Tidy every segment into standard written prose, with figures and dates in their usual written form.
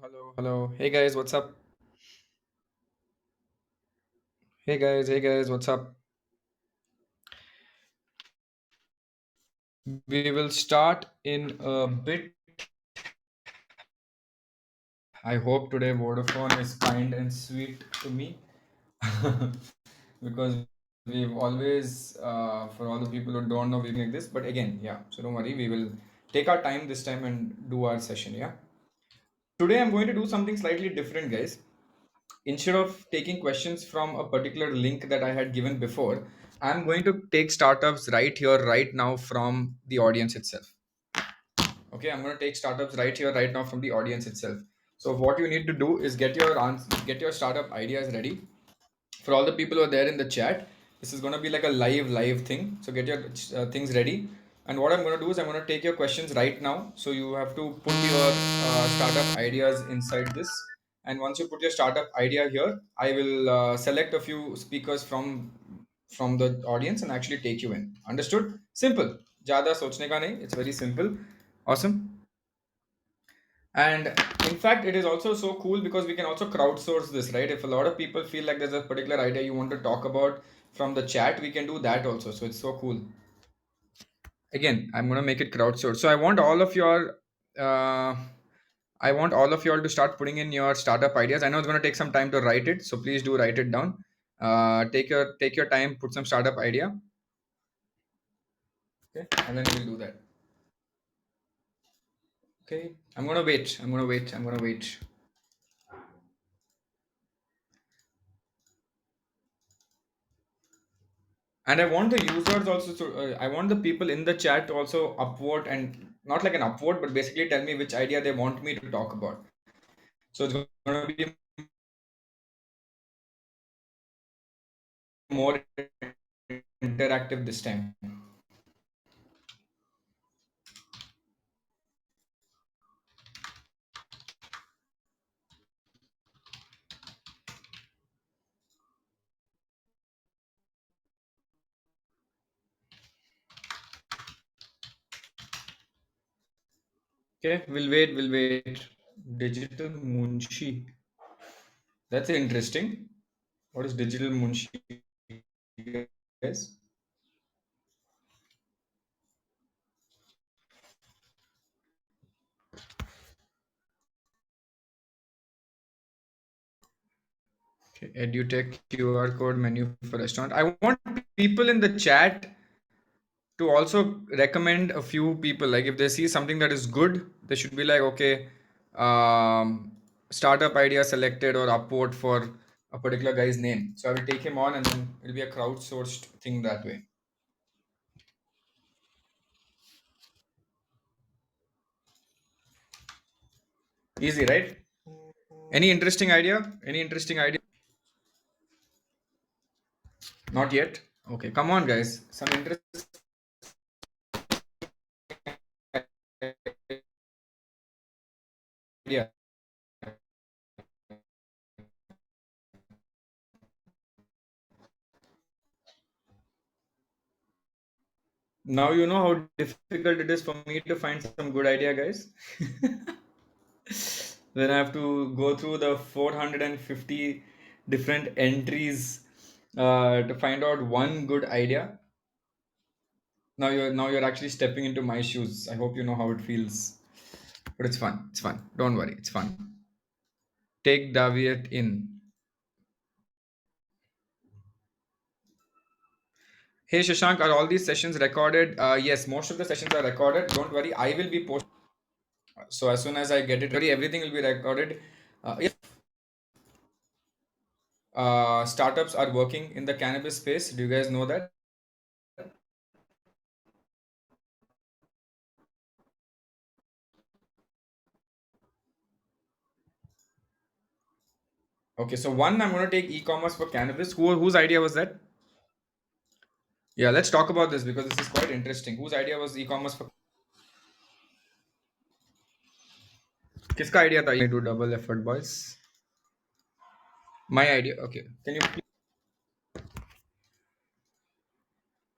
Hello. Hey guys, what's up? Hey guys, what's up? We will start in a bit. I hope today Vodafone is kind and sweet to me because we've always, for all the people who don't know, we've been like this. But again, yeah, so don't worry, we will take our time this time and do our session. Yeah. Today I'm going to do something slightly different, guys. Instead of taking questions from a particular link that I had given before, I'm going to take startups right here, right now from the audience itself. Okay, I'm going to take startups right here, right now from the audience itself. So what you need to do is get your startup ideas ready. For all the people who are there in the chat, this is going to be like a live thing. So get your things ready. And what I'm going to do is I'm going to take your questions right now. So you have to put your startup ideas inside this. And once you put your startup idea here, I will select a few speakers from the audience and actually take you in. Understood? Simple. Jada sochne ka nahi. It's very simple. Awesome. And in fact, it is also so cool because we can also crowdsource this, right? If a lot of people feel like there's a particular idea you want to talk about from the chat, we can do that also. So it's so cool. Again, I'm going to make it crowdsourced. So uh, I want all of you all to start putting in your startup ideas. I know it's going to take some time to write it, so please do write it down. Take your time, put some startup idea, okay, and then we'll do that. Okay, I'm going to wait. I'm going to wait. And I want the users also to I want the people in the chat to also upvote, and not like an upvote, but basically tell me which idea they want me to talk about. So it's going to be more interactive this time. Okay, we'll wait. Digital Munshi, that's interesting. What is Digital Munshi, guys? Okay, edutech QR code menu for restaurant. I want people in the chat to also recommend a few people. Like if they see something that is good, they should be like, okay, startup idea selected or upvote for a particular guy's name. So I will take him on and then it'll be a crowdsourced thing that way. Easy, right? Any interesting idea? Any interesting idea? Not yet. Okay, come on, guys. Some interesting idea. Now you know how difficult it is for me to find some good idea, guys. Then I have to go through the 450 different entries to find out one good idea. Now you're actually stepping into my shoes. I hope you know how it feels. But it's fun. It's fun. Don't worry. It's fun. Take Daviet in. Hey Shashank, are all these sessions recorded? Yes, most of the sessions are recorded. Don't worry. I will be posting. So as soon as I get it ready, everything will be recorded. If startups are working in the cannabis space, do you guys know that? Okay, so one, I'm going to take e-commerce for cannabis. Whose idea was that? Yeah, let's talk about this because this is quite interesting. Whose idea was e-commerce for? किसका idea था ये? Do double effort, boys. My idea. Okay. Can you please,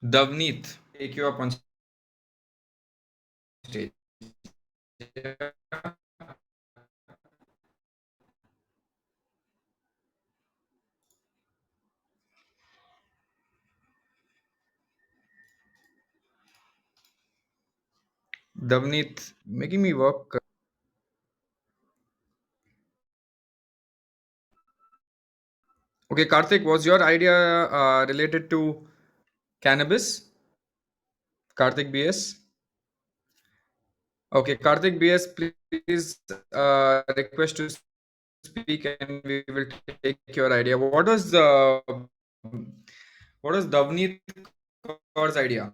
Davneet, take you up on stage? Davneet, making me work. Okay, Karthik, was your idea related to cannabis? Karthik BS? Okay, Karthik BS, please request to speak and we will take your idea. What was Davneet Kaur's idea?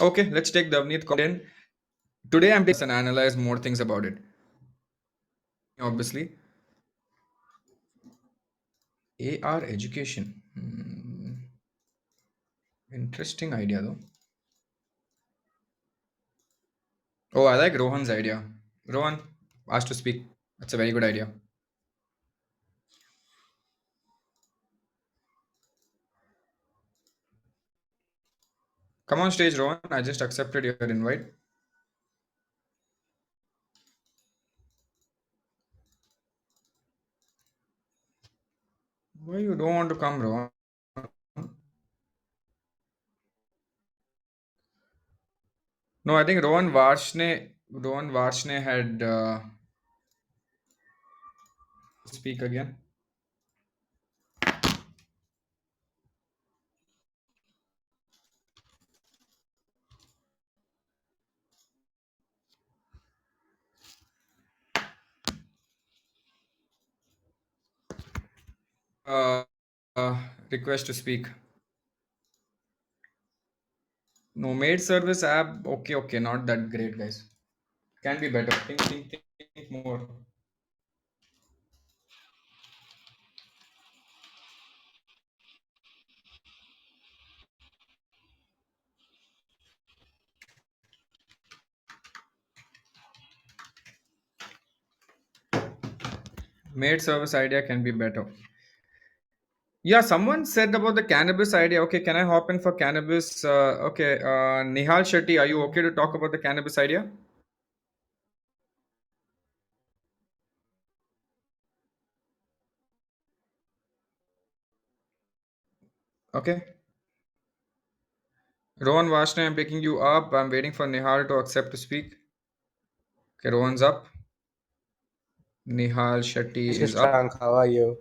Okay, let's take Davneet Kaur in. Today I'm taking and analyze more things about it. Obviously, AR education. Interesting idea though. Oh, I like Rohan's idea. Rohan, asked to speak. That's a very good idea. Come on stage, Rohan. I just accepted your invite. Why you don't want to come, Rohan? No, I think Rohan Varshne had speak again. Uh, uh, Request to speak. No maid service app. Okay, okay, not that great, guys. Can be better. Think more. Maid service idea can be better. Yeah, someone said about the cannabis idea. Okay, can I hop in for cannabis? Okay, Nihal Shetty, are you okay to talk about the cannabis idea? Okay. Rohan Vashne, I'm picking you up. I'm waiting for Nihal to accept to speak. Okay, Rohan's up. Nihal Shetty Mr. is up. Shashank, how are you?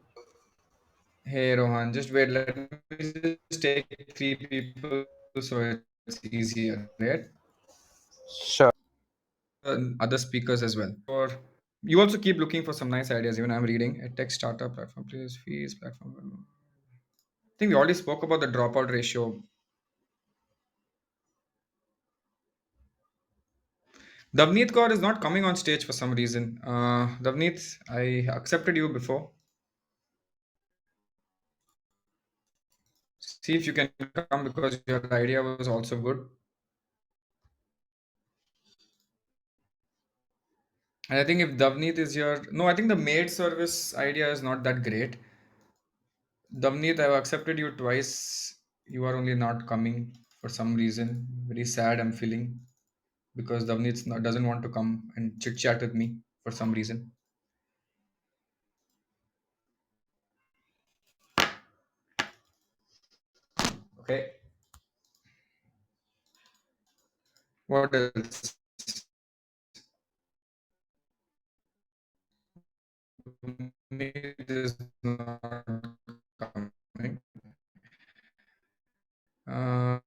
Hey, Rohan, just wait. Let me just take three people so it's easier, right? Sure. Other speakers as well. Or you also keep looking for some nice ideas. Even I'm reading a tech startup platform, please fees platform. I think we already spoke about the dropout ratio. Davneet Kaur is not coming on stage for some reason. Davneet, I accepted you before. See if you can come because your idea was also good. And I think if Davneet is here, no, I think the maid service idea is not that great. Davneet, I've accepted you twice. You are only not coming for some reason. Very sad I'm feeling because Davneet doesn't want to come and chit chat with me for some reason. Okay. What else? Davneet is not coming. Uh,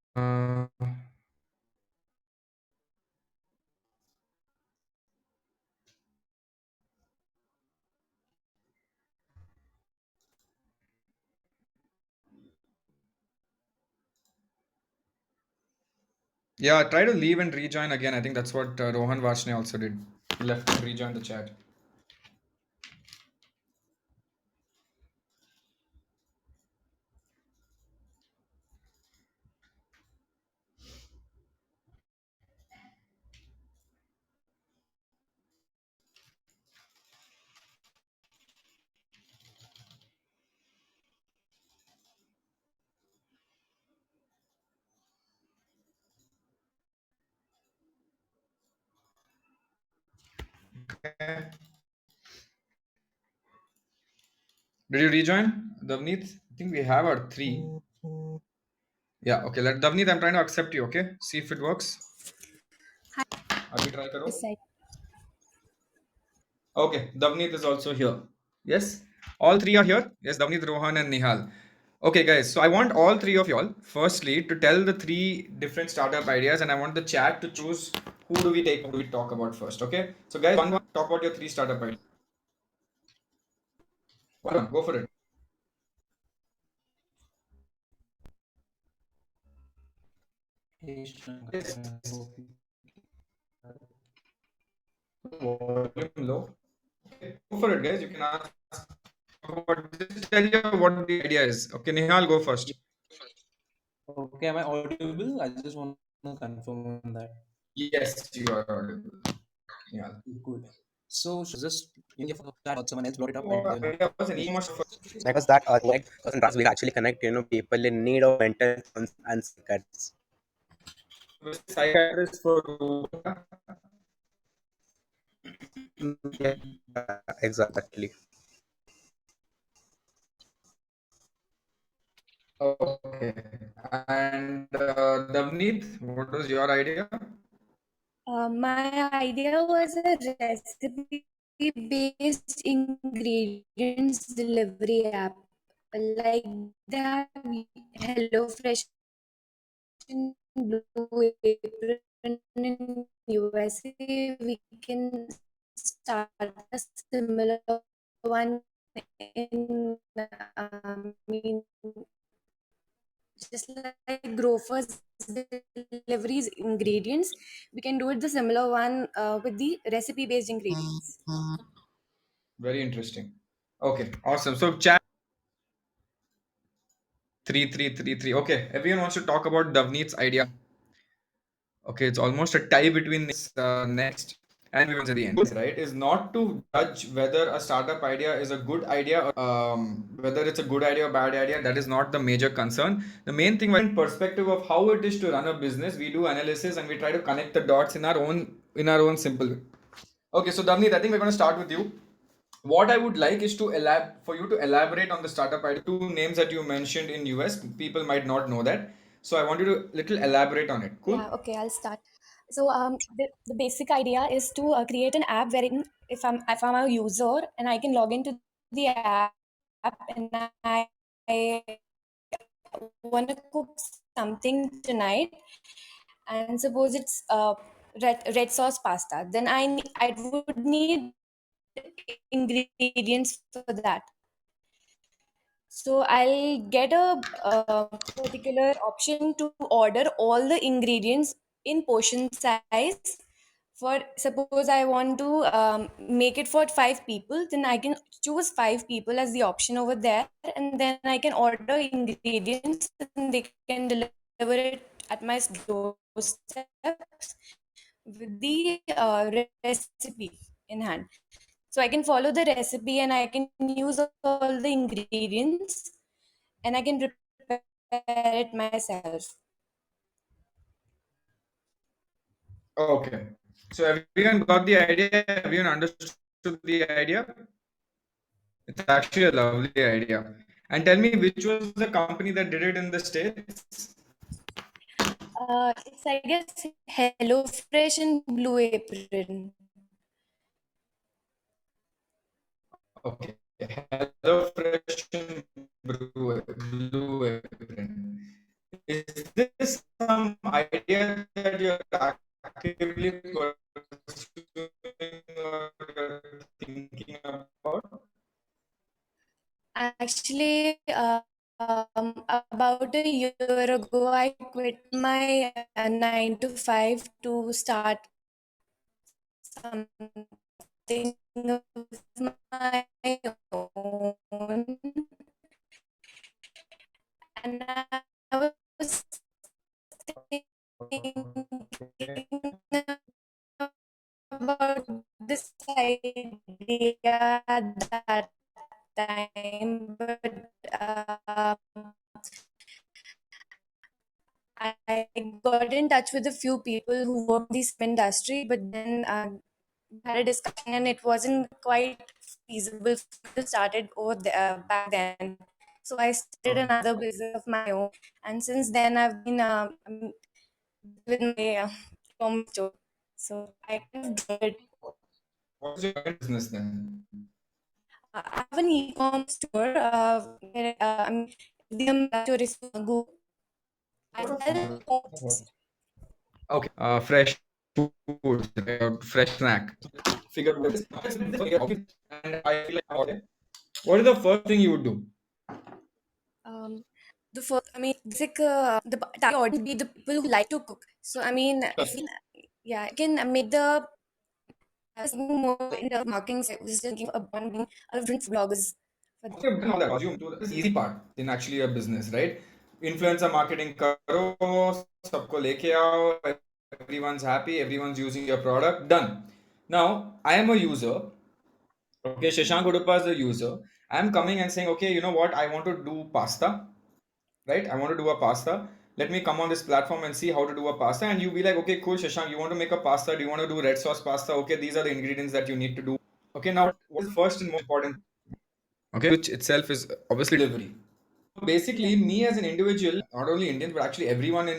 yeah, try to leave and rejoin again. I think that's what Rohan Varshne also did. He left and rejoined the chat. Okay. Did you rejoin, Davneet? I think we have our three. Yeah, okay. Let Davneet, I'm trying to accept you, okay? See if it works. Abhi try karo. This side. Okay, Davneet is also here. Yes, all three are here. Yes, Davneet, Rohan, and Nihal. Okay, guys. So I want all three of y'all, firstly, to tell the three different startup ideas, and I want the chat to choose who do we take, who do we talk about first. Okay. So guys, one talk about your three startup ideas. One, go for it. Yes. Volume low. Okay, go for it, guys. You can ask. Just tell you what the idea is. Okay, Nihal, go first. Okay, am I audible? I just want to confirm on that. Yes, you are audible. Nihal. Good. So just that someone else brought it up, What and idea was an e-commerce first? Because that like person trust will actually connect people in need of mental health and psychiatrists. Psychiatrist for Uber. Yeah, exactly. Okay. And Navneet, what was your idea? My idea was a recipe-based ingredients delivery app. Like they have HelloFresh in Blue Apron in USA. We can start a similar one in, just like Grofers deliveries ingredients, we can do it the similar one with the recipe based ingredients. Very interesting. Okay, awesome. So chat 3333. Okay, everyone wants to talk about Davneet's idea. Okay, it's almost a tie between this next and we will at the end. Right, is not to judge whether a startup idea is a good idea or whether it's a good idea or bad idea. That is not the major concern. The main thing, in perspective of how it is to run a business, we do analysis and we try to connect the dots in our own simple way. Okay, so Davneet, I think we're going to start with you. What I would like is to for you to elaborate on the startup idea. Two names that you mentioned in US, people might not know that. So I want you to little elaborate on it. Cool? Yeah, okay, I'll start. So the basic idea is to create an app wherein if I'm a user and I can log into the app and I want to cook something tonight, and suppose it's red sauce pasta, then I would need ingredients for that. So I'll get a particular option to order all the ingredients in portion size. For suppose I want to make it for 5 people, then I can choose 5 people as the option over there, and then I can order ingredients and they can deliver it at my doorstep with the recipe in hand. So I can follow the recipe and I can use all the ingredients and I can prepare it myself. Okay. So everyone got the idea? Everyone understood the idea? It's actually a lovely idea. And tell me, which was the company that did it in the States? It's, I guess, HelloFresh and Blue Apron. Okay. Hello Fresh and Blue Apron. Is this some idea that you're actively pursuing or you're thinking about? Actually, about a year ago, I quit my 9 to 5 to start something of my own. And I was thinking about this idea at that time, but I got in touch with a few people who work in this industry, but then had a discussion, and it wasn't quite feasible to start it over there, back then. So I started another business of my own, and since then I've been with my e-commerce store. So I kind of joined it. What is your current business then? I have an e-commerce store. Where, the store is Google. I What sell of homes. okay, fresh food, right, or fresh snack. Figure what it is. And I feel like okay. What is the first thing you would do? Um, the first, basic, the target audience be the people who like to cook. So, if we, yeah, I can make the more in terms of marketing services, thinking about being a different bloggers for After you've done all that, assume to this easy part in actually a business, right? Influencer marketing karo, सबको लेके आओ, everyone's happy, everyone's using your product, done. Now, I am a user. Okay, Shashank Udupa is the user. I'm coming and saying, okay, you know what? I want to do pasta, right? I want to do a pasta. Let me come on this platform and see how to do a pasta. And you be like, okay, cool, Shashank, you want to make a pasta? Do you want to do red sauce pasta? Okay, these are the ingredients that you need to do. Okay, now what is first and most important? Okay, which itself is obviously delivery. yeah, Basically, me as an individual, not only Indians, but actually everyone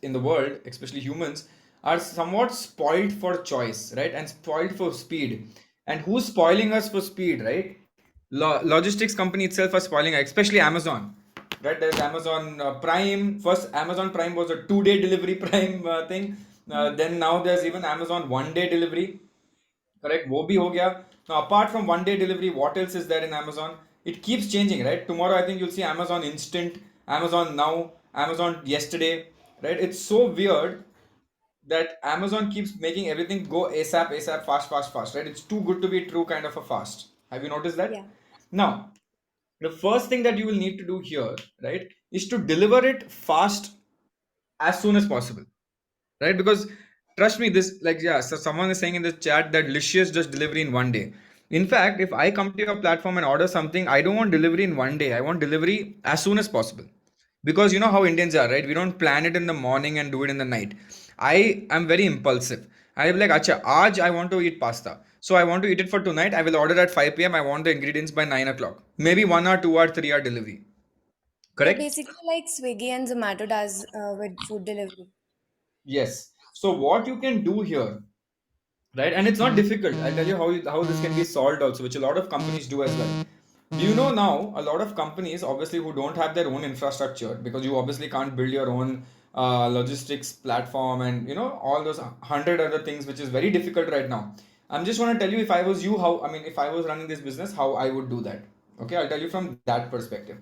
in the world, especially humans, are somewhat spoiled for choice, right? And spoiled for speed. And who's spoiling us for speed, right? Logistics company itself are spoiling us, especially Amazon, right? There's Amazon Prime. First, Amazon Prime was a 2 day delivery Prime thing. Then now there's even Amazon 1 day delivery. Correct, वो भी हो गया. Now apart from 1 day delivery, what else is there in Amazon? It keeps changing, right? Tomorrow I think you'll see Amazon Instant, Amazon Now, Amazon Yesterday, right? It's so weird that Amazon keeps making everything go ASAP, ASAP, fast, fast, fast, right? It's too good to be true, kind of a fast. Have you noticed that? yeah, Now, the first thing that you will need to do here, right, is to deliver it fast as soon as possible, right? Because trust me, this, like, yeah, so someone is saying in the chat that Licious does delivery in 1 day. In fact, if I come to your platform and order something, I don't want delivery in 1 day. I want delivery as soon as possible, because you know how Indians are, right? We don't plan it in the morning and do it in the night. I am very impulsive. I be like, acha, aaj I want to eat pasta, so I want to eat it for tonight. I will order at 5 p.m. I want the ingredients by 9 o'clock, maybe 1 hour, 2 hour, 3 hour delivery. yeah. Correct? Basically, like Swiggy and Zomato does with food delivery. Yes. So what you can do here, right? And it's not difficult. I'll tell you how this can be solved also, which a lot of companies do as well. Do you know now a lot of companies obviously who don't have their own infrastructure, because you obviously can't build your own logistics platform and you know all those 100 other things, which is very difficult right now. I'm just want to tell you, if I was you, how, I mean, if I was running this business, how I would do that. Okay, I'll tell you from that perspective.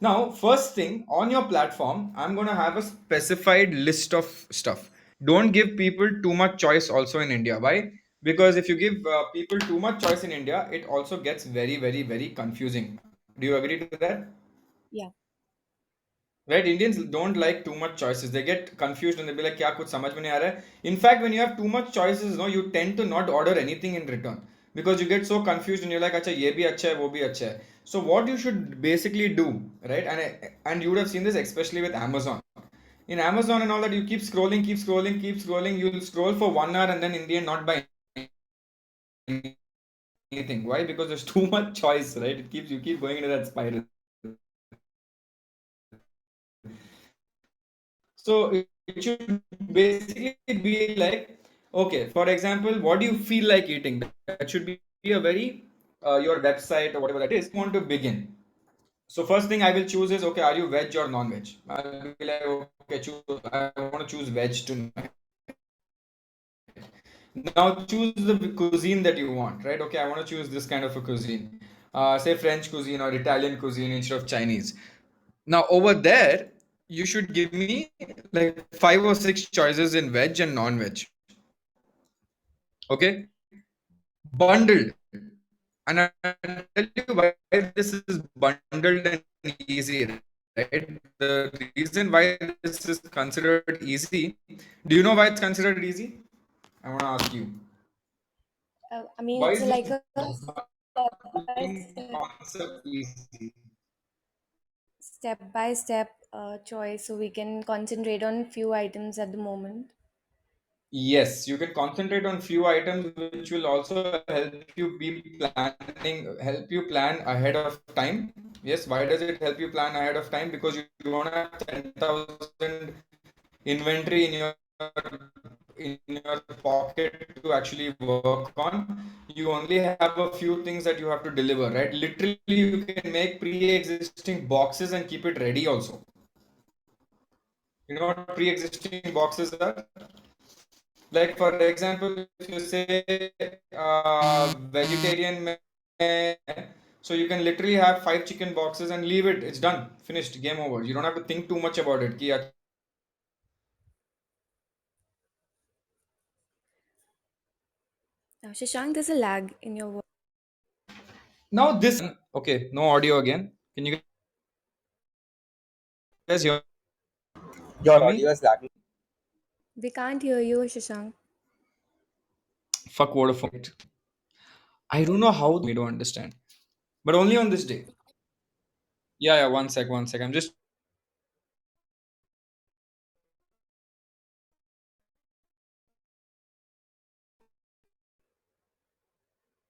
Now, first thing on your platform, I'm going to have a specified list of stuff. Don't give people too much choice also in India. Why? Because if you give people too much choice in India, it also gets very, very, very confusing. Do you agree to that? Yeah, Right? Indians don't like too much choices. They get confused and they'll be like, क्या कुछ समझ में नहीं आ रहा है. In fact, when you have too much choices, no, you tend to not order anything in return because you get so confused and you're like, अच्छा ये भी अच्छा है, वो भी अच्छा है. So what you should basically do, right? And you would have seen this especially with Amazon. In Amazon and all that, you keep scrolling, keep scrolling, keep scrolling. You'll scroll for 1 hour and then in the end not buy anything. Why? Because there's too much choice, right? It keeps, you keep going into that spiral. So it should basically be like, okay, for example, what do you feel like eating? That should be a very your website or whatever that is. You want to begin. So first thing I will choose is, okay, are you veg or non-veg? I'll be like, okay, I want to choose veg tonight. Now choose the cuisine that you want, right? Okay, I want to choose this kind of a cuisine. Say French cuisine or Italian cuisine instead of Chinese. Now over there, you should give me like 5 or 6 choices in veg and non-veg. Okay, bundled. And I'll tell you why this is bundled and easy, right? The reason why this is considered easy. Do you know why it's considered easy? I want to ask you. Why it's is like this a bundling concept easy? step-by-step choice, so we can concentrate on few items at the moment. Yes, you can concentrate on few items which will also help you plan ahead of time. Yes, why does it help you plan ahead of time? Because you don't have 10,000 inventory in your pocket to actually work on. You only have a few things that you have to deliver, right? Literally, you can make pre-existing boxes and keep it ready also. You know what pre-existing boxes are? Like for example, if you say vegetarian, so you can literally have 5 chicken boxes and leave it. It's done, finished, game over. You don't have to think too much about it. Shashank, there's a lag in your voice. Now this okay, no audio again. Can you guys hear Your audio me? is lagging. We can't hear you, Shashank. Fuck Vodafone. I don't know how me to understand, but only on this day. Yeah, yeah. One sec. I'm just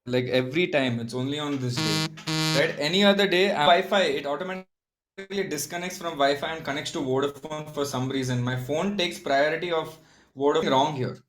like every time. It's only on this day, right? Any other day, Wi-Fi it automatically disconnects from Wi-Fi and connects to Vodafone for some reason. My phone takes priority of Vodafone. Wrong here.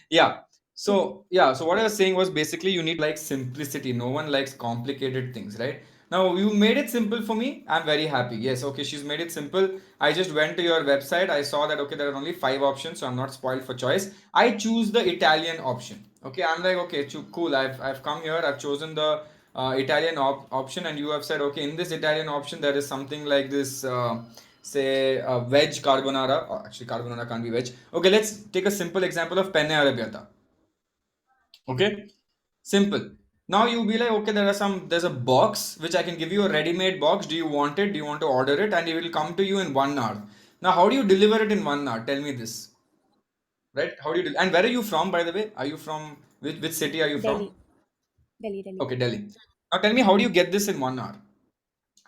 Yeah. So yeah. So what I was saying was basically you need like simplicity. No one likes complicated things, right? Now you made it simple for me. I'm very happy. Yes. Okay. She's made it simple. I just went to your website. I saw that okay, there are only 5 options, so I'm not spoiled for choice. I choose the Italian option. Okay. I'm like okay, cool. I've come here. I've chosen the Italian option, and you have said okay, in this Italian option there is something like this. Say veg carbonara. Oh, actually, carbonara can't be veg. Okay, let's take a simple example of penne arrabbiata. Okay, simple. Now you'll be like, okay, there's a box which I can give you a ready-made box. Do you want it? Do you want to order it? And it will come to you in 1 hour. Now, how do you deliver it in 1 hour? Tell me this, right? How do you and where are you from, by the way? Are you from which city are you Delhi. from? Delhi. Okay, Delhi. Now tell me, how do you get this in 1 hour?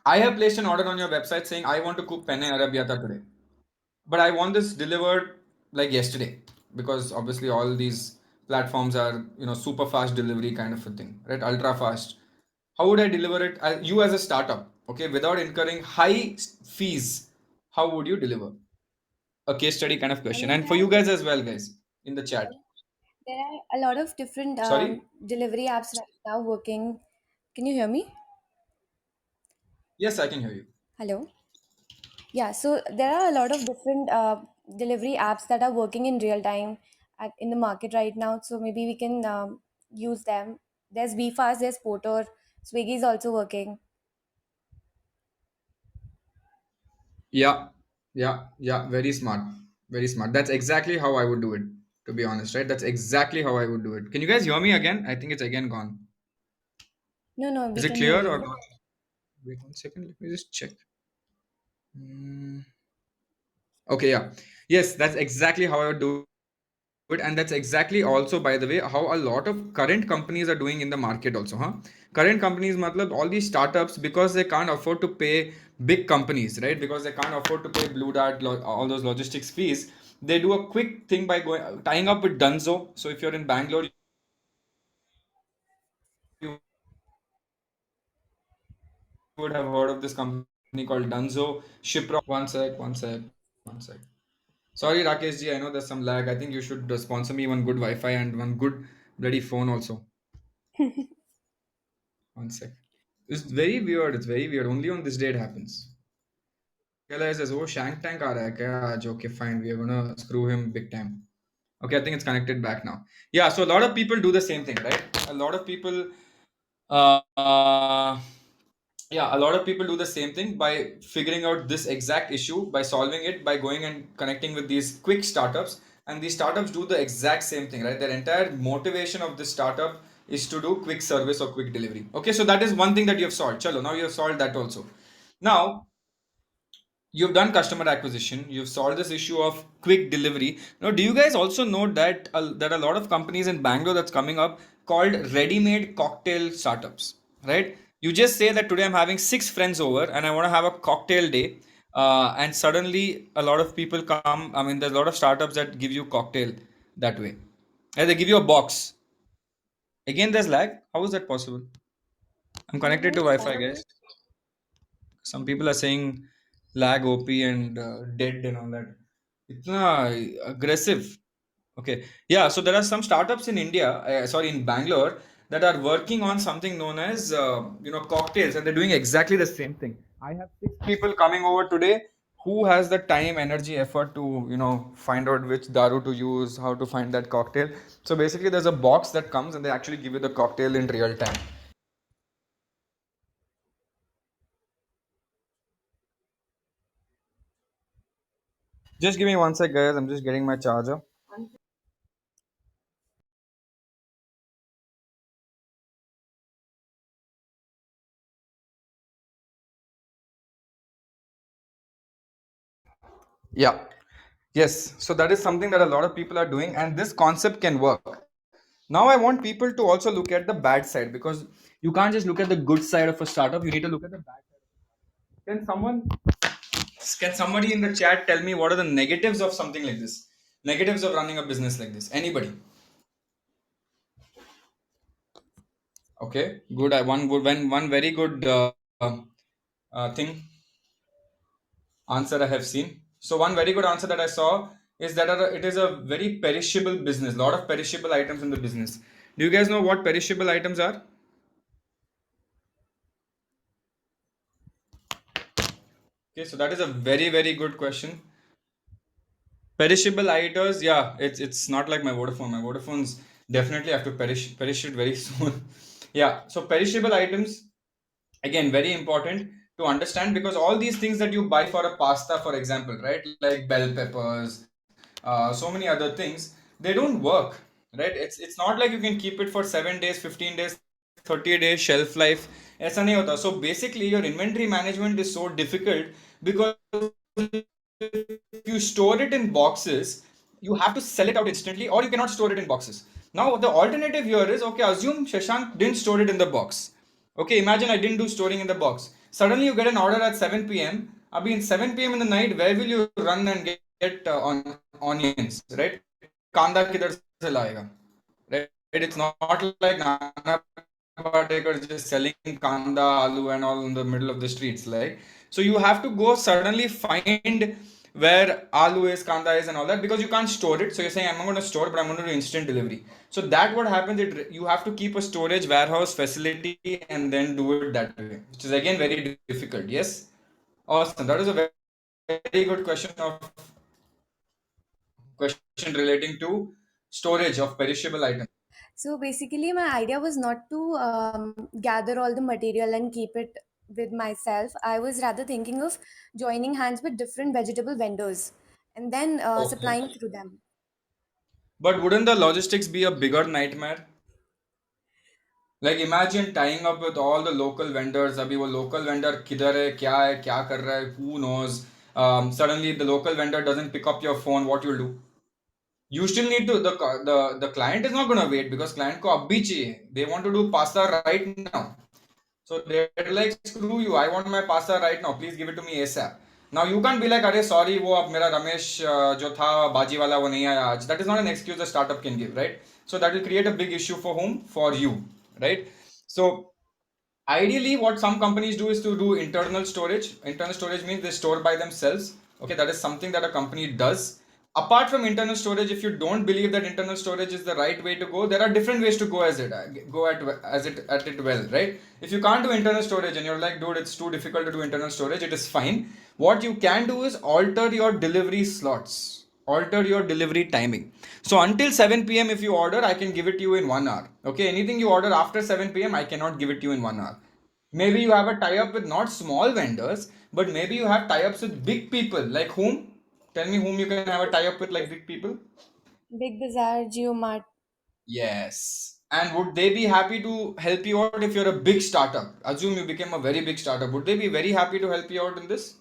I have placed an order on your website saying I want to cook penne arrabbiata today. But I want this delivered like yesterday because obviously all these platforms are super fast delivery kind of a thing, right? Ultra fast. How would I deliver it? You as a startup, okay, without incurring high fees, how would you deliver? A case study kind of I question, mean, and for you guys as well, guys, in the chat. there are a lot of different Sorry. delivery apps right now working. Can you hear me? Yes, I can hear you. Hello? Yeah, so there are a lot of different delivery apps that are working in real time in the market right now. So maybe we can use them. There's VFast, there's Porter, Swiggy is also working. Yeah, yeah. Very smart. Very smart. That's exactly how I would do it, to be honest, right? That's exactly how I would do it. Can you guys hear me again? I think it's again gone. No, no, Is we it can hear clear or you. not? Wait 1 second. Let me just check. Mm, okay, yeah. Yes, that's exactly how I would do it. And that's exactly also, by the way, how a lot of current companies are doing in the market also, huh? Current companies, matlab, all these startups, because they can't afford to pay big companies, right? Because they can't afford to pay Blue Dart, all those logistics fees. They do a quick thing by tying up with Dunzo. So if you're in Bangalore, you would have heard of this company called Dunzo. Shipro. One sec. Sorry, Rakesh ji, I know there's some lag. I think you should sponsor me one good Wi-Fi and one good bloody phone also. One sec. It's very weird. It's very weird. Only on this day it happens. Realizes, oh, Shank Tank aa raha hai kya aaj? Okay, fine. We are gonna screw him big time. Okay, I think it's connected back now. Yeah, so a lot of people do the same thing, right? A lot of people, uh, yeah, a lot of people do the same thing by figuring out this exact issue, by solving it, by going and connecting with these quick startups. And these startups do the exact same thing, right? Their entire motivation of this startup is to do quick service or quick delivery. Okay, so that is one thing that you have solved. Chalo, now you have solved that also. Now you've done customer acquisition, you've solved this issue of quick delivery. Now do you guys also know that there are a lot of companies in Bangalore that's coming up called ready-made cocktail startups, right? You just say that today I'm having 6 friends over and I want to have a cocktail day, and suddenly a lot of people come. I mean, there's a lot of startups that give you cocktail. that way. And they give you a box. Again, there's lag. How is that possible? I'm There connected to was Wi-Fi, lag. guys. Some people are saying lag, OP, and dead and all that. It's aggressive. Okay. Yeah. So there are some startups in India, sorry, in Bangalore, that are working on something known as cocktails, and they're doing exactly the same thing. I have 6 people coming over today. Who has the time, energy, effort to find out which daru to use, how to find that cocktail? So basically, there's a box that comes, and they actually give you the cocktail in real time. Just give me one sec, guys. I'm just getting my charger. Yeah. Yes. So that is something that a lot of people are doing, and this concept can work. Now I want people to also look at the bad side, because you can't just look at the good side of a startup. You need to look at the bad side. Can somebody in the chat tell me what are the negatives of something like this? Negatives of running a business like this? Anybody? Okay, good. One very good thing answer I have seen. So one very good answer that I saw is that it is a very perishable business. Lot of perishable items in the business. Do you guys know what perishable items are? Okay, so that is a very good question. Perishable items, yeah, it's not like my Vodafone. My Vodafone's definitely have to perish it very soon. Yeah, so perishable items, again, very important to understand, because all these things that you buy for a pasta, for example, right, like bell peppers, so many other things, they don't work, right? It's not like you can keep it for 7 days, 15 days, 30 days shelf life. ऐसा नहीं होता. So basically, your inventory management is so difficult, because if you store it in boxes, you have to sell it out instantly, or you cannot store it in boxes. Now, the alternative here is, okay, assume Shashank didn't store it in the box. Okay, imagine I didn't do storing in the box. Suddenly, you get an order at 7 p.m. Abhi in 7 p.m. in the night, where will you run and get onions, right? Kanda kidhar se laega, right? It's not like Nana Patekar just selling kanda, aloo, and all in the middle of the streets, like. So you have to go suddenly find where aloo is, kanda is, and all that, because you can't store it. So you're saying, I'm not going to store, but I'm going to do instant delivery. So that what happens, you have to keep a storage warehouse facility and then do it that way, which is again very difficult. Yes, awesome. That is a very good question relating to storage of perishable items. So basically, my idea was not to gather all the material and keep it with myself. I was rather thinking of joining hands with different vegetable vendors and then Okay. supplying through them. But wouldn't the logistics be a bigger nightmare? Like imagine tying up with all the local vendors. अभी वो local vendor किधर है क्या कर रहा है, who knows? Suddenly the local vendor doesn't pick up your phone. What you'll do? You still need to, the client is not gonna wait, because client को अभी चाहिए. They want to do pasta right now. So they're like, screw you, I want my pasta right now, please give it to me ASAP. Now you can't be like, अरे sorry, वो अब मेरा रमेश जो था बाजी वाला वो नहीं आया आज. That is not an excuse a startup can give, right? So that will create a big issue for whom? For you, right? So ideally, what some companies do is to do internal storage. Internal storage means they store by themselves. Okay, that is something that a company does. Apart from internal storage, if you don't believe that internal storage is the right way to go, there are different ways to go at it well, right? If you can't do internal storage and you're like, dude, it's too difficult to do internal storage, it is fine. What you can do is alter your delivery slots, alter your delivery timing. So until 7 p.m. if you order, I can give it to you in 1 hour. Okay, anything you order after 7 p.m. I cannot give it to you in 1 hour. Maybe you have a tie-up with not small vendors, but maybe you have tie-ups with big people. Like whom? Tell me whom you can have a tie-up with, like big people. Big Bazaar, Geomart. Yes. And would they be happy to help you out if you're a big startup? Assume you became a very big startup. Would they be very happy to help you out in this?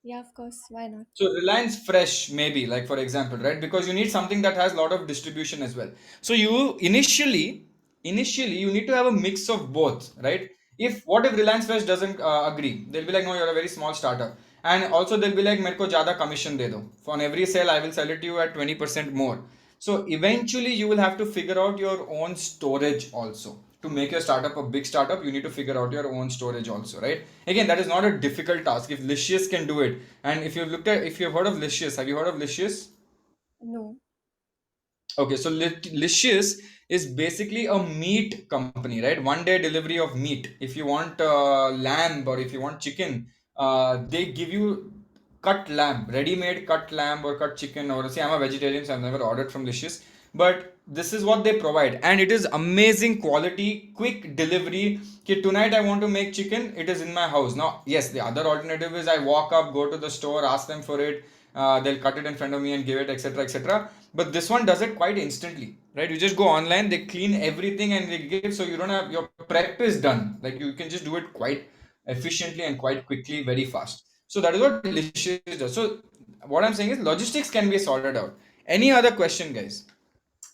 Yeah, of course. Why not? So Reliance Fresh, maybe, like for example, right? Because you need something that has a lot of distribution as well. So you initially you need to have a mix of both, right? If what if Reliance Fresh doesn't agree? They'll be like, no, you're a very small startup, and also they'll be like, मेरे को ज़्यादा commission दे दो. For on every sale, I will sell it to you at 20% more. So eventually you will have to figure out your own storage also. To make your startup a big startup, you need to figure out your own storage also, right? Again, that is not a difficult task. If Licious can do it, and if you've heard of Licious, have you heard of Licious? No. Okay, so Licious is basically a meat company, right? One day delivery of meat. If you want lamb or if you want chicken, they give you cut lamb, ready-made cut lamb or cut chicken. Or see, I'm a vegetarian, so I've never ordered from Licious, but this is what they provide, and it is amazing quality, quick delivery. Okay, tonight I want to make chicken. It is in my house. Now, yes, the other alternative is I walk up, go to the store, ask them for it. They'll cut it in front of me and give it, etc., etc. But this one does it quite instantly, right? You just go online, they clean everything and they give, so you don't have, your prep is done. Like you can just do it quite efficiently and quite quickly, very fast. So that is what Delicious does. So what I'm saying is logistics can be sorted out. Any other question, guys?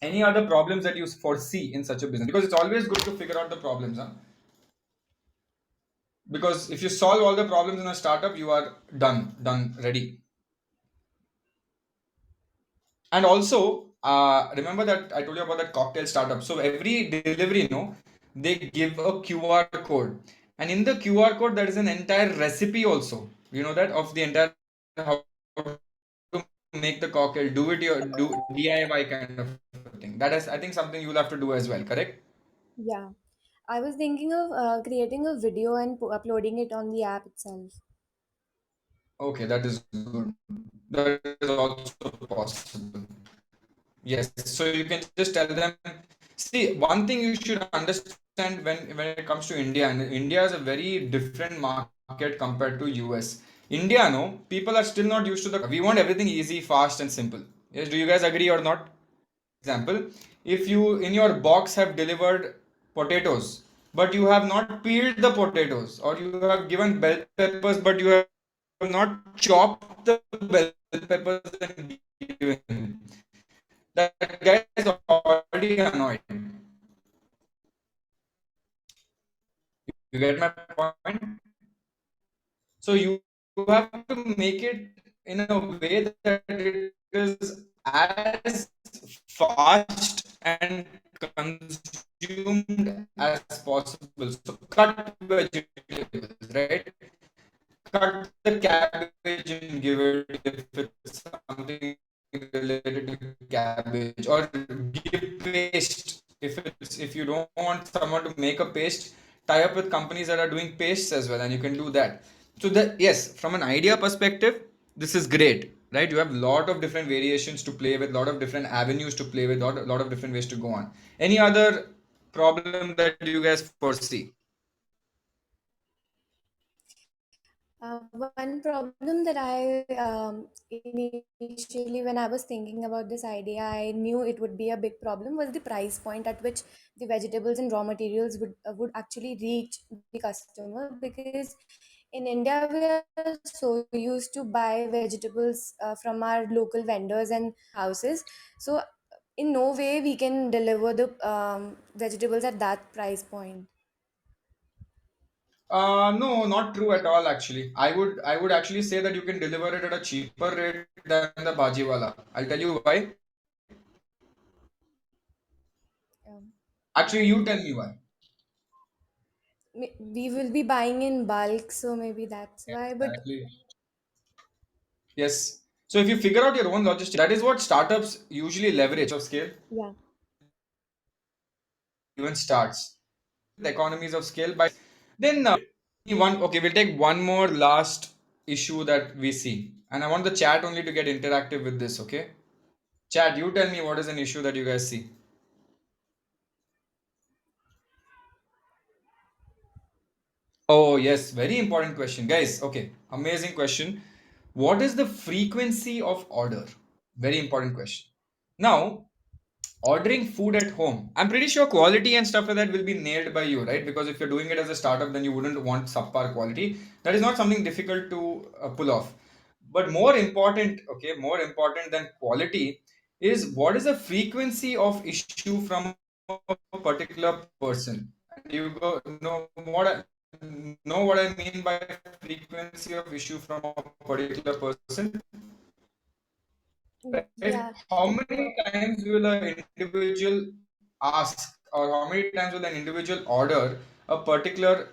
Any other problems that you foresee in such a business? Because it's always good to figure out the problems, huh? Because if you solve all the problems in a startup, you are done, ready. And also, remember that I told you about that cocktail startup. So every delivery, they give a QR code, and in the QR code there is an entire recipe also. You know that of the entire how to make the cocktail. Do DIY kind of thing. That is, I think, something you will have to do as well. Correct? Yeah. I was thinking of creating a video and uploading it on the app itself. Okay, that is good. That is also possible. Yes, so you can just tell them. See, one thing you should understand when it comes to India, and India is a very different market compared to US. India, no, people are still not used to the. We want everything easy, fast, and simple. Yes, do you guys agree or not? Example, if you in your box have delivered potatoes, but you have not peeled the potatoes, or you have given bell peppers, but you have not chopped the bell peppers and given. That guy is already annoyed. You get my point? So you have to make it in a way that it is as fast and consumed as possible. So cut vegetables, right? Cut the cabbage and give it if it's something related to cabbage, or give paste if you don't want someone to make a paste, tie up with companies that are doing pastes as well, and you can do that. So that, yes, from an idea perspective, this is great, right? You have a lot of different variations to play with, lot of different avenues to play with, lot of different ways to go on. Any other problem that you guys foresee? One problem that I initially, when I was thinking about this idea, I knew it would be a big problem was the price point at which the vegetables and raw materials would actually reach the customer, because in India we are so used to buy vegetables from our local vendors and houses. So in no way we can deliver the vegetables at that price point. No, not true at all. Actually, I would actually say that you can deliver it at a cheaper rate than the Bajiwala. I'll tell you why. Um, Actually, you tell me why. we will be buying in bulk, so maybe that's why. But Exactly. Yes. So if you figure out your own logistics, that is what startups usually leverage of scale. yeah. Even starts the economies of scale by then one. Okay, we'll take one more last issue that we see, and I want the chat only to get interactive with this. Okay, chat, you tell me what is an issue that you guys see. Oh, yes, very important question, guys. Okay, amazing question. What is the frequency of order? Very important question. Now, ordering food at home, I'm pretty sure quality and stuff like that will be nailed by you, right? Because if you're doing it as a startup, then you wouldn't want subpar quality. That is not something difficult to pull off. But more important, okay, more important than quality is what is the frequency of issue from a particular person. And you go know what I mean by frequency of issue from a particular person. right? Yeah. How many times will an individual ask, or how many times will an individual order a particular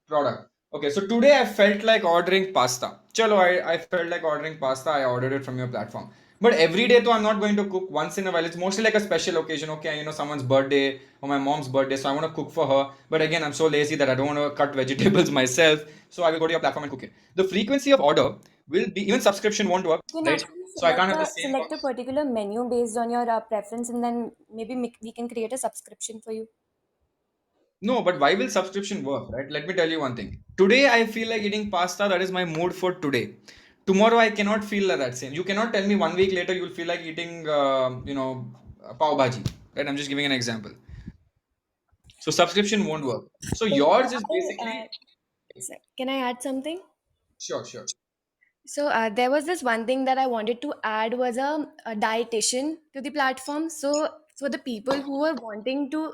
product? Okay, so today I felt like ordering pasta. Chalo, I felt like ordering pasta. I ordered it from your platform. But every day, though, I'm not going to cook. Once in a while, it's mostly like a special occasion. Okay, someone's birthday or my mom's birthday, so I want to cook for her. But again, I'm so lazy that I don't want to cut vegetables myself. So I will go to your platform and cook it. The frequency of order will be, even subscription won't work, You can right? actually So I can't have the same select a box. particular menu based on your preference, and then maybe we can create a subscription for you. No, but why will subscription work, right? Let me tell you one thing. Today I feel like eating pasta. That is my mood for today. Tomorrow I cannot feel like that same. You cannot tell me 1 week later you'll feel like eating, pav bhaji. Right? I'm just giving an example. So subscription won't work. So Like, yours is basically can I add something? sure, sure. So there was this one thing that I wanted to add was a dietitian to the platform. So for the people who are wanting to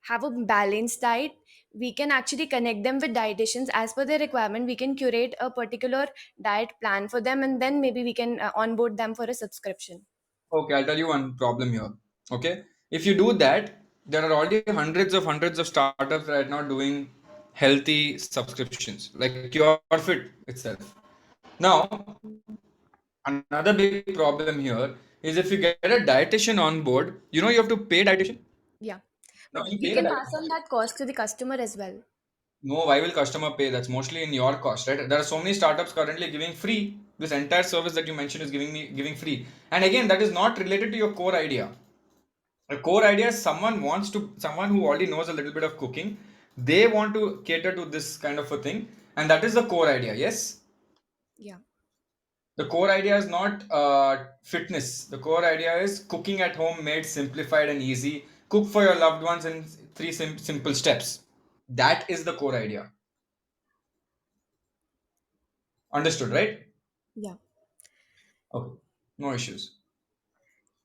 have a balanced diet, we can actually connect them with dietitians as per their requirement. We can curate a particular diet plan for them, and then maybe we can onboard them for a subscription. Okay, I'll tell you one problem here. Okay, if you do that, there are already hundreds of startups right now doing healthy subscriptions, like CureFit itself. Now, another big problem here is if you get a dietitian on board, you have to pay dietitian. Yeah, Now but you we pay the can pass on dietitian. that cost to the customer as well. No, why will customer pay? That's mostly in your cost, right? There are so many startups currently giving free. This entire service that you mentioned is giving free. And again, that is not related to your core idea. The core idea is someone who already knows a little bit of cooking. They want to cater to this kind of a thing, and that is the core idea. Yes. Yeah. The core idea is not fitness. The core idea is cooking at home made simplified and easy. Cook for your loved ones in three simple steps. That is the core idea. Understood, right? Yeah. Okay. No issues.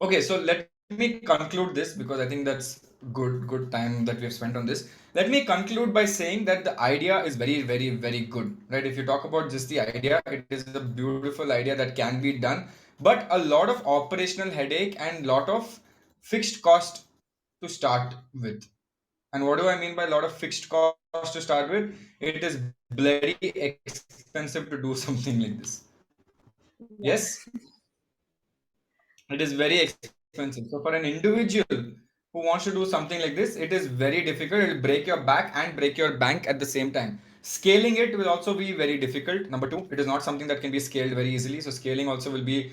Okay, so let me conclude this because I think that's good time that we've spent on this. Let me conclude by saying that the idea is very, very, very good, right? If you talk about just the idea, it is a beautiful idea that can be done, but a lot of operational headache and lot of fixed cost to start with. And what do I mean by a lot of fixed cost to start with? It is very expensive to do something like this. Yeah. Yes? It is very expensive. So for an individual who wants to do something like this, it is very difficult. It will break your back and break your bank at the same time. Scaling it will also be very difficult. Number two, it is not something that can be scaled very easily. So scaling also will be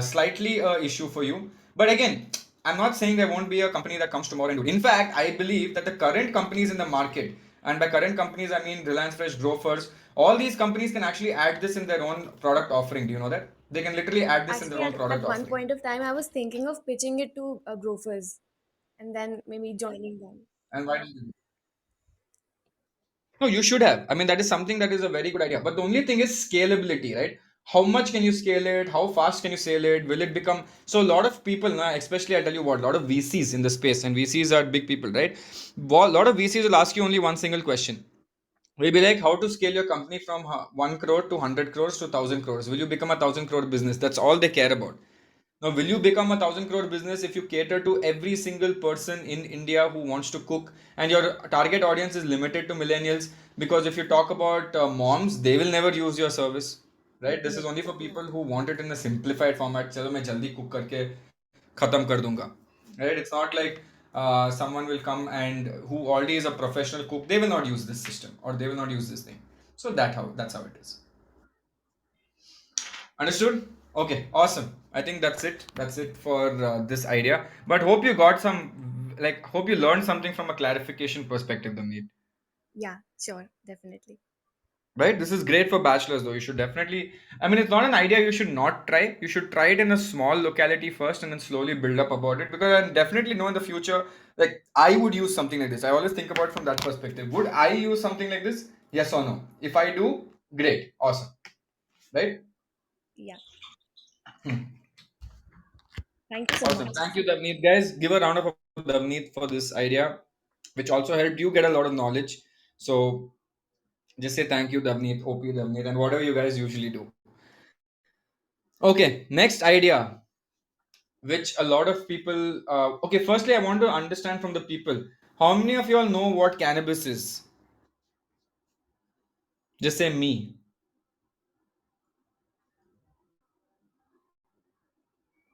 slightly a issue for you. But again, I'm not saying there won't be a company that comes tomorrow and do it. In fact, I believe that the current companies in the market, and by current companies I mean Reliance Fresh, Grofers, all these companies can actually add this in their own product offering. Do you know that? They can literally add this in their Actually, own product at one offering. point of time, I was thinking of pitching it to Grofers and then maybe joining them. And why did you? No, you should have. I mean, that is something that is a very good idea. But the only thing is scalability, right? How much can you scale it? How fast can you scale it? Will it become so? A lot of people now, especially I tell you what, a lot of VCs in the space, and VCs are big people, right? A lot of VCs will ask you only one single question. Will be like, how to scale your company from 1 crore to 100 crores to 1,000 crores? Will you become a 1,000 crore business? That's all they care about. Now, will you become a 1,000 crore business if you cater to every single person in India who wants to cook and your target audience is limited to millennials? Because if you talk about moms, they will never use your service, right? This is only for people who want it in a simplified format. चलो मैं जल्दी cook करके खत्म कर दूंगा, right? It's not like someone will come and who already is a professional cook. They will not use this system or they will not use this thing. So that's how it is. Understood? Okay, awesome. I think that's it. That's it for this idea. But hope you got hope you learned something from a clarification perspective, Damneet. Yeah, sure, definitely. Right? This is great for bachelors, though. You should definitely, I mean, it's not an idea you should not try. You should try it in a small locality first and then slowly build up about it. Because I definitely know in the future, like, I would use something like this. I always think about it from that perspective. Would I use something like this? Yes or no? If I do, great. Awesome. Right? Yeah. Thank you so Awesome. much. Thank you, Davneet. Guys, give a round of applause to Davneet for this idea, which also helped you get a lot of knowledge. So just say thank you, Davneet, OP Davneet, and whatever you guys usually do. Okay, next idea. which a lot of people. Okay, firstly, I want to understand from the people. How many of you all know what cannabis is? Just say me.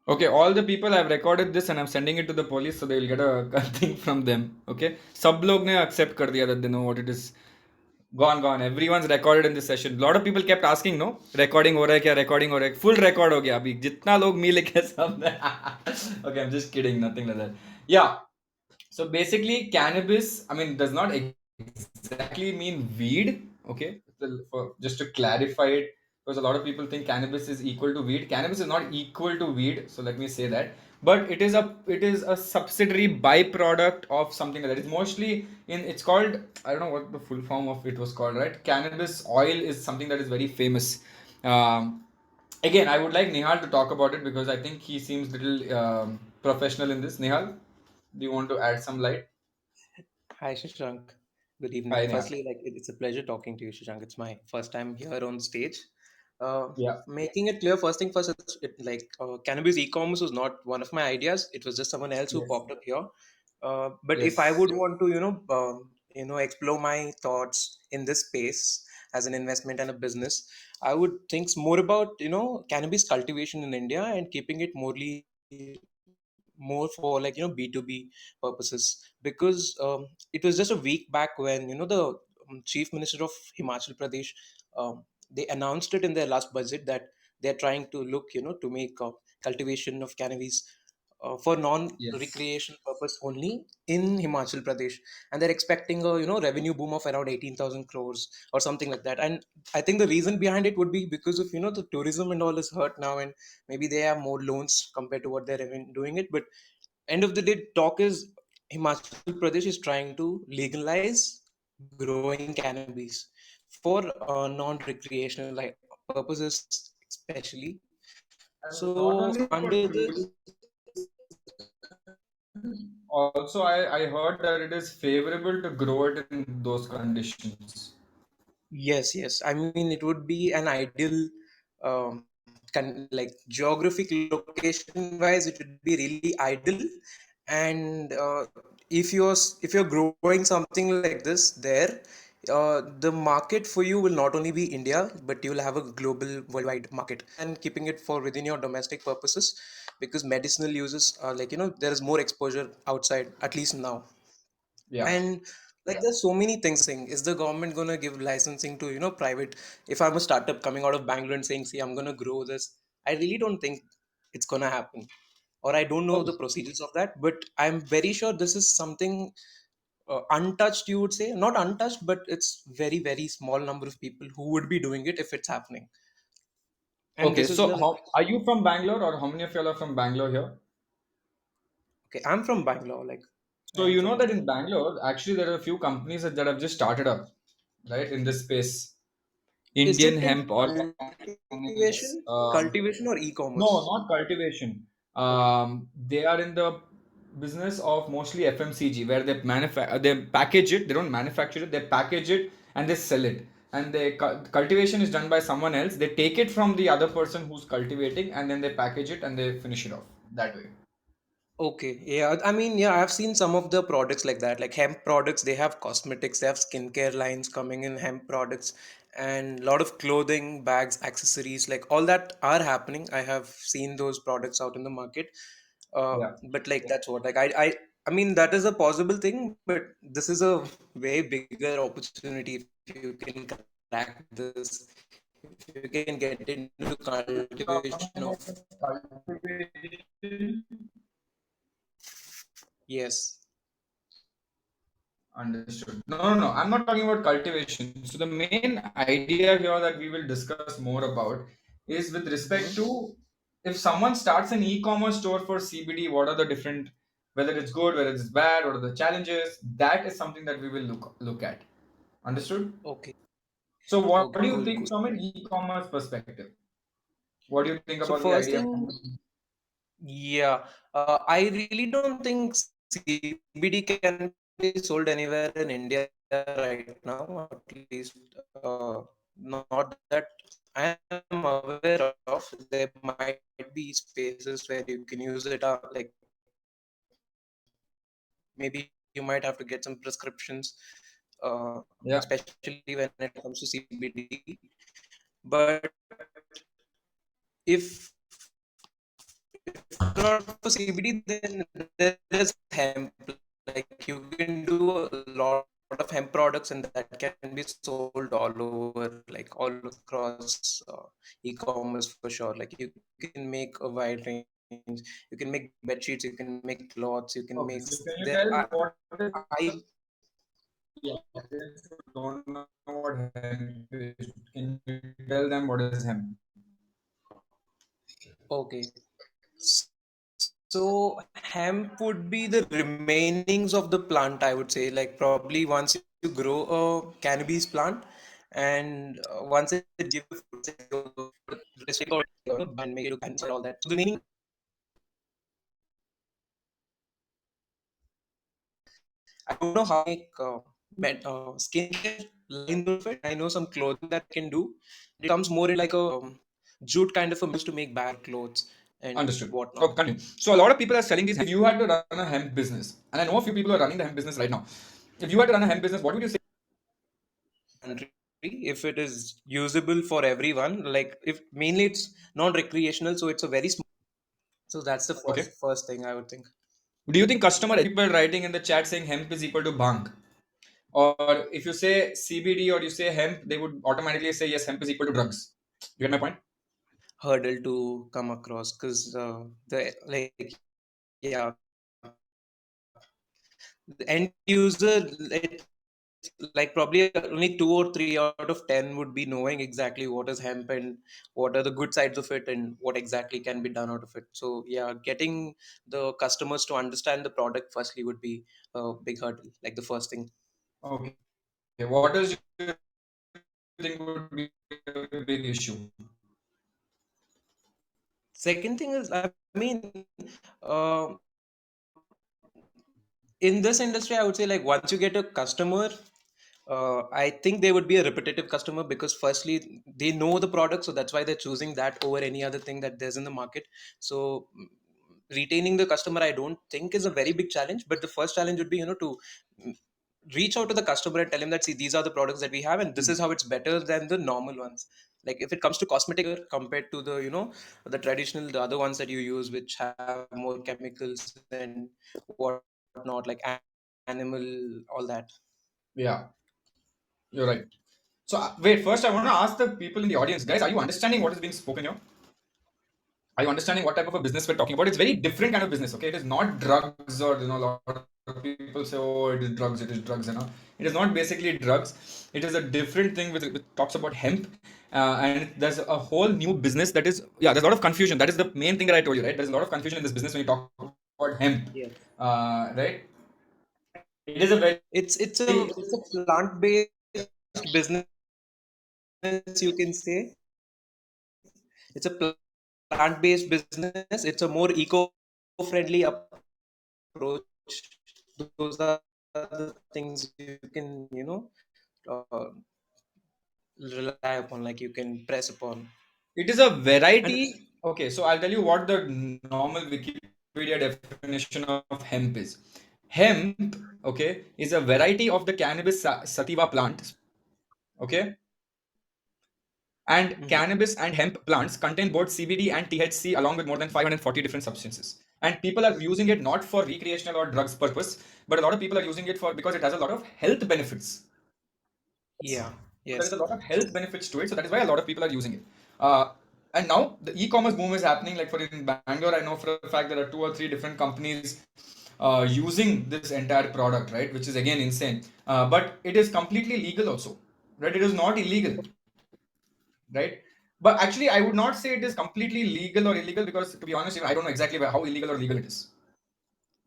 Okay, all the people, I've recorded this and I'm sending it to the police so they'll get a thing from them. Okay, सब लोग ने accept कर दिया that they know what it is. Gone. Everyone's recorded in this session. A lot of people kept asking, no, recording हो रहा है क्या? Recording हो रहा है? Full record हो गया अभी. जितना लोग मिल के सब ने. Okay, I'm just kidding. Nothing like that. Yeah. So basically, cannabis, I mean, does not exactly mean weed. Okay, just to clarify it, because a lot of people think cannabis is equal to weed. Cannabis is not equal to weed. So let me say that. But it is a subsidiary byproduct of something that is mostly in. It's called, I don't know what the full form of it was called. Right, cannabis oil is something that is very famous. Again, I would like Nihal to talk about it because I think he seems little professional in this. Nihal, do you want to add some light? Hi, Shashank. Good evening. Hi, Nihal. Firstly, it's a pleasure talking to you, Shashank. It's my first time here on stage. Yeah. Making it clear, first thing first, cannabis e-commerce was not one of my ideas. It was just someone else who Yes. popped up here. But if I Yes. would want to, explore my thoughts in this space as an investment and a business, I would think more about, cannabis cultivation in India and keeping it more for B2B purposes, because it was just a week back when the chief minister of Himachal Pradesh, they announced it in their last budget that they're trying to look to make cultivation of cannabis for non Yes. recreation purpose only in Himachal Pradesh, and they're expecting a revenue boom of around 18,000 crores or something like that. And I think the reason behind it would be because of the tourism and all is hurt now, and maybe they have more loans compared to what they're even doing it. But end of the day, talk is Himachal Pradesh is trying to legalize growing cannabis for non-recreational purposes, especially. And not So only for under this, tourism, also I heard that it is favorable to grow it in those conditions. yes. I mean, it would be an ideal, geographic location wise, it would be really ideal. And if you're growing something like this there, the market for you will not only be India, but you will have a global worldwide market. And keeping it for within your domestic purposes, because medicinal uses are there is more exposure outside, at least now. Yeah. And there's so many things saying, is the government going to give licensing to private? If I'm a startup coming out of Bangalore and saying, see, I'm going to grow this, I really don't think it's going to happen, or I don't know Okay. the procedures of that. But I'm very sure this is something untouched, you would say. Not untouched, but it's very very small number of people who would be doing it if it's happening. And Okay. this is So the how are you from Bangalore, or how many of y'all are from Bangalore here? Okay, I'm from Bangalore, I So am you know from that Bangalore. in Bangalore, actually there are a few companies that have just started up, right, in this space. Is Indian it in hemp organics. cultivation or No, e-commerce? not cultivation. Okay. They are in the business of mostly FMCG, where they package it. They don't manufacture it. They package it and they sell it. And cultivation is done by someone else. They take it from the other person who's cultivating, and then they package it and they finish it off that way. Okay, yeah. I mean, yeah, I've seen some of the products like that, like hemp products. They have cosmetics, they have skincare lines coming in hemp products, and a lot of clothing, bags, accessories, like all that are happening. I have seen those products out in the market. Yeah. But that's what, I mean, that is a possible thing, but this is a way bigger opportunity if you can crack this, if you can get into cultivation of, Cultivation. yes. Understood. No. I'm not talking about cultivation. So the main idea here that we will discuss more about is with respect Mhm. to, if someone starts an e-commerce store for CBD, what are the different, whether it's good, whether it's bad, what are the challenges? That is something that we will look at. Understood? Okay. So what Okay, do you cool, think cool. from an e-commerce perspective? What do you think So about the first idea? thing, yeah, I really don't think CBD can be sold anywhere in India right now, at least not that I am aware of. There might might be spaces where you can use it, like maybe you might have to get some prescriptions, Yeah. especially when it comes to CBD. But if not for CBD, then there is hemp. Like you can do a lot of hemp products, and that can be sold all over, like all across e-commerce for sure. Like you can make a wide range. You can make bed sheets. You can make cloths. You can Okay. make. So can you There, tell what is I yeah, audience who don't know what hemp is? Can you tell them what is hemp? okay. So hemp would be the remainings of the plant, I would say. Like probably once you grow a cannabis plant, and once it gives the fruits, restrict or and make it to cancer, all that. So the remaining, I don't know how to make skincare line of it. I know some clothing that can do. It comes more in like a jute kind of a mix to make bag clothes and Understood. whatnot. Okay, continue. So a lot of people are selling these. If you had to run a hemp business, and I know a few people are running the hemp business right now. If you had to run a hemp business, what would you say? Country, if it is usable for everyone, like if mainly it's non-recreational, so it's a very small. So that's the Okay. first thing I would think. Do you think customer people writing in the chat saying hemp is equal to bhang? Or if you say CBD or you say hemp, they would automatically say yes, hemp is equal to drugs. You get my point? Hurdle to come across, because the like yeah, the end user, it like probably only 2 or 3 out of 10 would be knowing exactly what is hemp and what are the good sides of it and what exactly can be done out of it. So yeah, getting the customers to understand the product firstly would be a big hurdle, like the first thing. Okay. What does you think would be a big issue? Second thing is, I mean, uh, in this industry, I would say like once you get a customer, I think they would be a repetitive customer because firstly they know the product, so that's why they're choosing that over any other thing that there's in the market. So retaining the customer, I don't think is a very big challenge, but the first challenge would be to mm, reach out to the customer and tell him that see, these are the products that we have and this is how it's better than the normal ones. Like if it comes to cosmetic compared to the the traditional, the other ones that you use which have more chemicals and whatnot, like animal, all that. Yeah, you're right. So wait, first I want to ask the people in the audience, guys, are you understanding what is being spoken here? Are you understanding what type of a business we're talking about? It's very different kind of business. Okay, it is not drugs or a lot of people say, oh, it is drugs, it is not basically drugs. It is a different thing with talks about hemp, and there's a whole new business that is there's a lot of confusion. That is the main thing that I told you, right? There's a lot of confusion in this business when you talk about hemp, Yes. right? It is a very It's a plant-based business, you can say. It's a plant-based business. It's a more eco-friendly approach. Those are the things you can, rely upon, like you can press upon. It is a And variety. Okay, so I'll tell you what the normal Wikipedia definition of hemp is. Hemp, okay, is a variety of the cannabis sativa plant. Okay, and Mhm. cannabis and hemp plants contain both CBD and THC along with more than 540 different substances. And people are using it not for recreational or drugs purpose, but a lot of people are using it for because it has a lot of health benefits. Yeah, So there is yes. a lot of health benefits to it. So that is why a lot of people are using it. And now the e-commerce boom is happening. Like for in Bangalore, I know for a fact there are 2 or 3 different companies using this entire product, right? Which is again insane. But it is completely legal also, right? It is not illegal, right? But actually, I would not say it is completely legal or illegal because, to be honest, I don't know exactly how illegal or legal it is.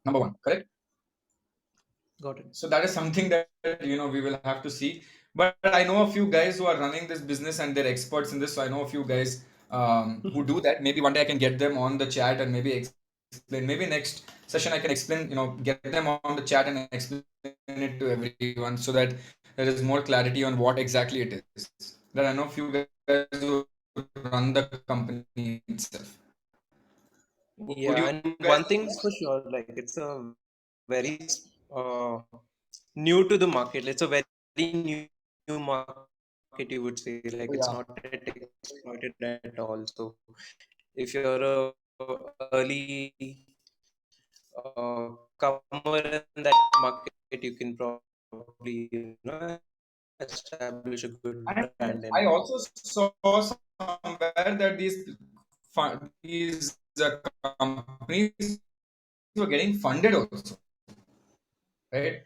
Number one, correct? Got it. So that is something that we will have to see. But I know a few guys who are running this business and they're experts in this. So I know a few guys who do that. Maybe one day I can get them on the chat and maybe explain. Maybe next session I can explain. Get them on the chat and explain it to everyone so that there is more clarity on what exactly it is. That I know a few guys who run the company itself. Would Yeah, you and guys? one thing's for sure, like it's a very uh, new to the market. It's a very new market, you would say. Like it's Yeah. not yet exploited at all. So if you're a early comer in that market, you can probably establish a good And brand in I it. also saw somewhere that these companies were getting funded also, right?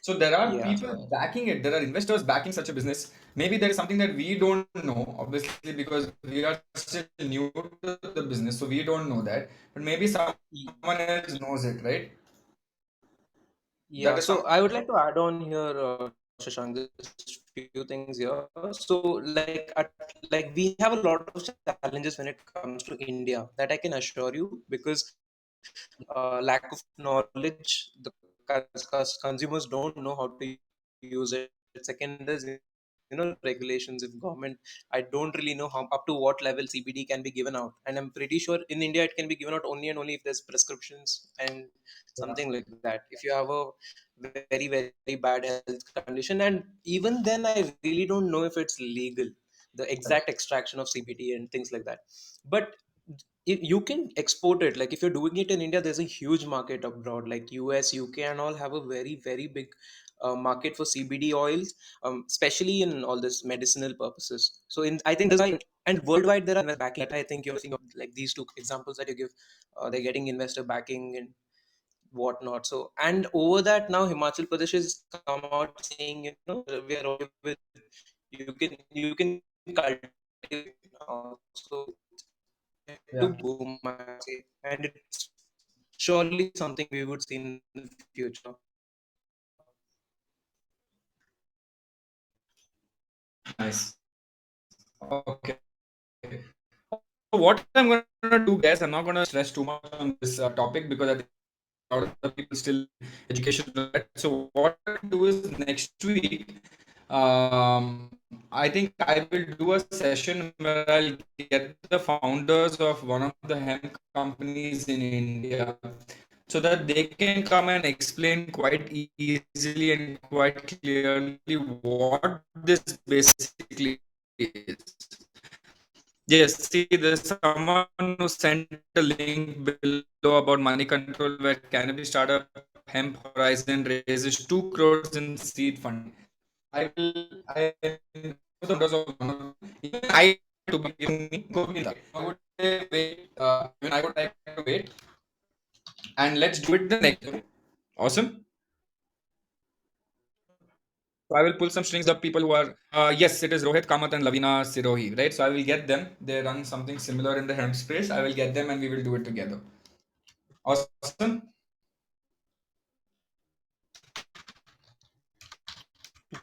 So there are Yeah. people backing it. There are investors backing such a business. Maybe there is something that we don't know, obviously, because we are still new to the business, so we don't know that. But maybe someone else knows it, right? That Yeah, is so something. I would like to add on here, Shashank, just few things here. So, like we have a lot of challenges when it comes to India, that I can assure you, because lack of knowledge, the consumers don't know how to use it. Second is, regulations. If government, I don't really know how up to what level CBD can be given out, and I'm pretty sure in India it can be given out only and only if there's prescriptions and something like that. If you have a very very bad health condition, and even then I really don't know if it's legal, the exact extraction of CBD and things like that. But you can export it. Like if you're doing it in India, there's a huge market abroad, like US, UK and all have a very very big market for CBD oils, especially in all this medicinal purposes. So in I think there's and worldwide there are backing. I think you're seeing like these two examples that you give, they're getting investor backing and whatnot. So and over that now Himachal Pradesh has come out saying, we are okay with, you can cultivate now. So to Yeah. boom, I say, and it's surely something we would see in the future. Nice. Okay. So what I'm going to do, guys, I'm not going to stress too much on this topic because I think a lot of the people still education. So what I'll do is next week, I think I will do a session where I'll get the founders of one of the hemp companies in India so that they can come and explain quite easily and quite clearly what this basically is. Yes, see, there's someone who sent a link below about money control where cannabis startup Hemp Horizon raises 2 crores in seed funding. I even I to be giving me go me that. I would say wait, even I would like to wait and let's do it the next day. Awesome. So I will pull some strings of people who are, yes, it is Rohit Kamath and Lavina Sirohi, right? So I will get them. They run something similar in the hemp space. I will get them and we will do it together. Awesome.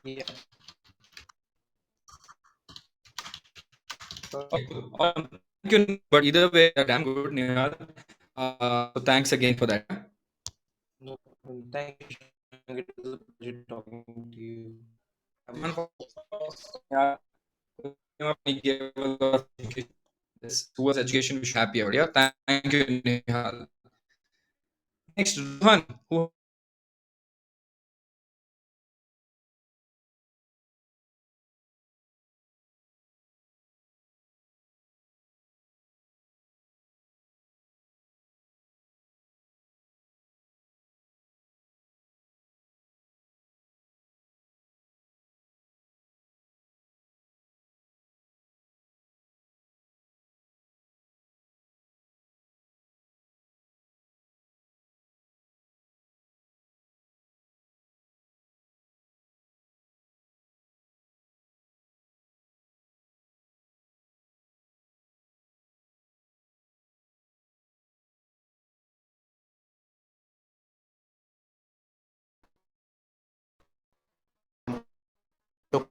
Yeah. Okay, cool. Thank you. But either way, damn good, Nihal. So thanks again for that. No problem. Thank you, Shashank. It was a pleasure talking to you. Have a And for yeah, he gave a lot of education. This towards education, we should be happy about. Yeah, thank you, Nihal. Next, Rohan, who To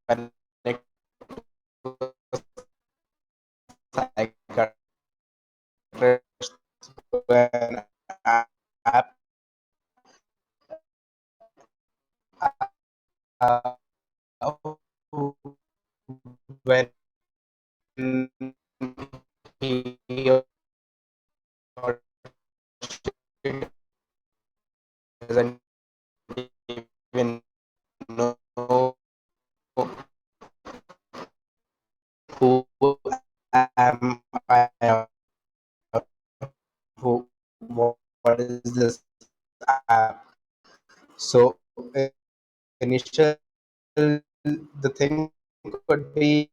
connect to a psychiatrist to an app uh, when he who am I? Who? What is this app? So initial the thing could be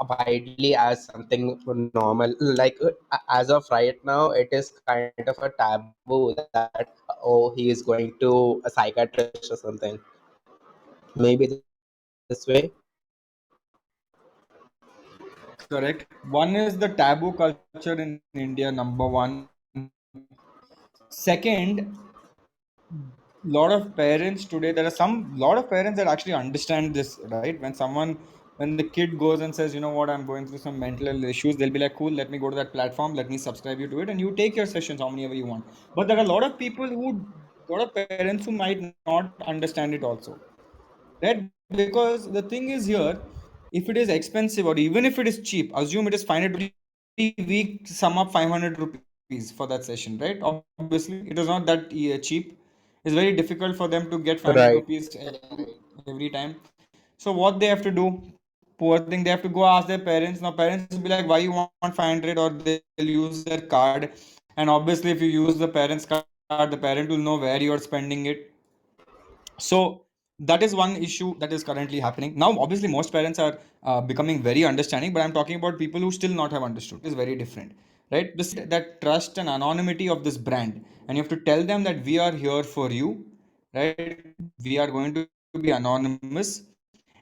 widely as something normal. Like as of right now, it is kind of a taboo that oh, he is going to a psychiatrist or something. Maybe this way. Correct. One is the taboo culture in India, number one. Second, lot of parents today, there are some lot of parents that actually understand this, right? When the kid goes and says, you know what, I'm going through some mental issues, they'll be like, cool, let me go to that platform, let me subscribe you to it, and you take your sessions how many ever you want. But there are a lot of people who, lot of parents who might not understand it also, right? Because the thing is here, if it is expensive or even if it is cheap, assume it is 500 rupees, we sum up 500 rupees for that session, right? Obviously it is not that cheap. It's very difficult for them to get 500 Right. rupees every time. So what they have to do, poor thing, they have to go ask their parents. Now parents will be like, why you want 500? Or they'll use their card, and obviously if you use the parents card, the parent will know where you are spending it. So that is one issue that is currently happening now. Obviously most parents are becoming very understanding, but I'm talking about people who still not have understood. It is very different, right? This, that trust and anonymity of this brand, and you have to tell them that we are here for you, right? We are going to be anonymous,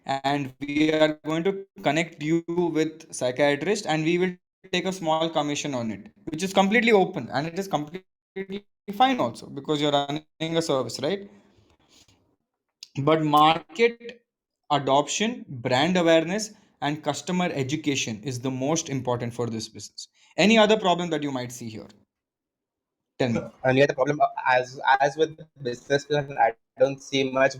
and we are going to connect you with psychiatrist, and we will take a small commission on it, which is completely open, and it is completely fine also because you're running a service, right? But market adoption, brand awareness, and customer education is the most important for this business. Any other problem that you might see here? Tell me. And yet the problem, as with the business plan, I don't see much.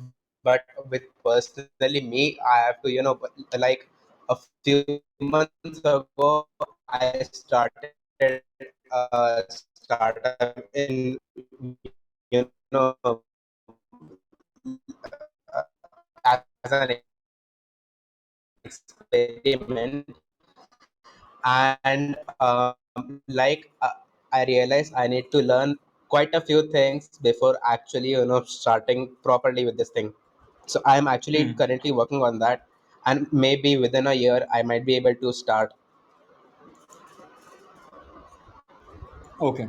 But with personally me, I have to like a few months ago, I started a startup in you know as an experiment, and like I realized I need to learn quite a few things before actually starting properly with this thing. So I'm actually Hmm. currently working on that, and maybe within a year I might be able to start. Okay.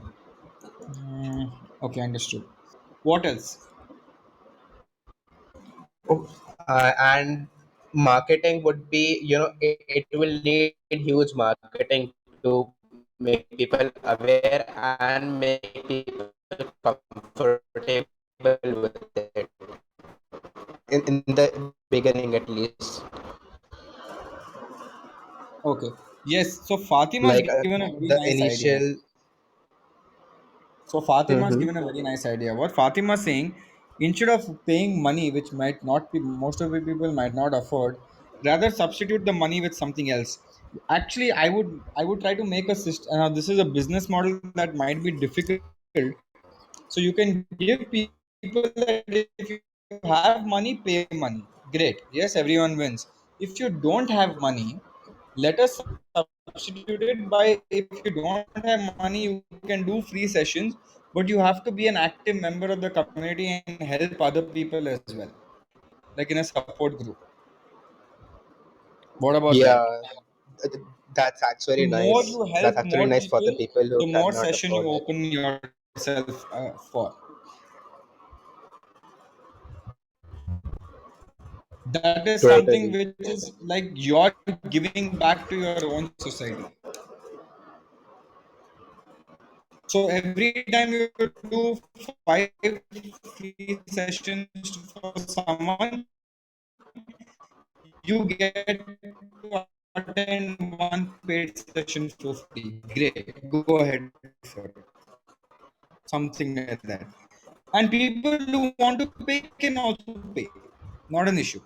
Okay, understood. What else? Oh, and marketing would be, it will need huge marketing to make people aware and make people comfortable with it in the beginning at least. Okay. Yes. So Fatima's Like given a very the nice idea. initial. So Fatima's Mhm. given a very nice idea. What Fatima's saying, instead of paying money which might not be most of the people might not afford, rather substitute the money with something else. Actually, I would try to make a system. This is a business model that might be difficult. So you can give people that if you have money, pay money. Great. Yes, everyone wins. If you don't have money, let us substitute it by if you don't have money, you can do free sessions, but you have to be an active member of the community and help other people as well, like in a support group. What about that? Yeah, th- that's The actually more you nice. help That's more actually nice for people, the people the who more cannot session you afford it. open yourself for. That is something Totally. which is like you're giving back to your own society. So every time you do 5 free sessions for someone, you get to attend one paid session for free. Great. Go ahead for it. Something like that. And people who want to pay can also pay. Not an issue.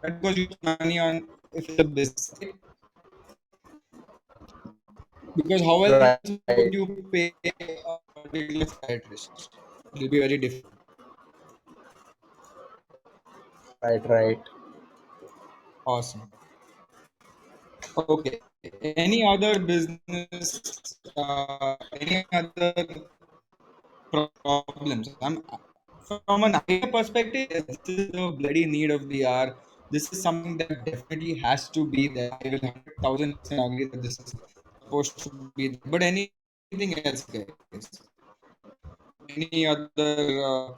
Right? Because you put money on if it's a business, right? Because how else would Right, you pay a particular psychiatrist? It'll be very difficult. right. Awesome. Okay. Any other business, any other problems? From an idea perspective, yes, this is the bloody need of the hour. This is something that definitely has to be there. I will 100,000% agree that this is supposed to be there. But anything else, guys? Any other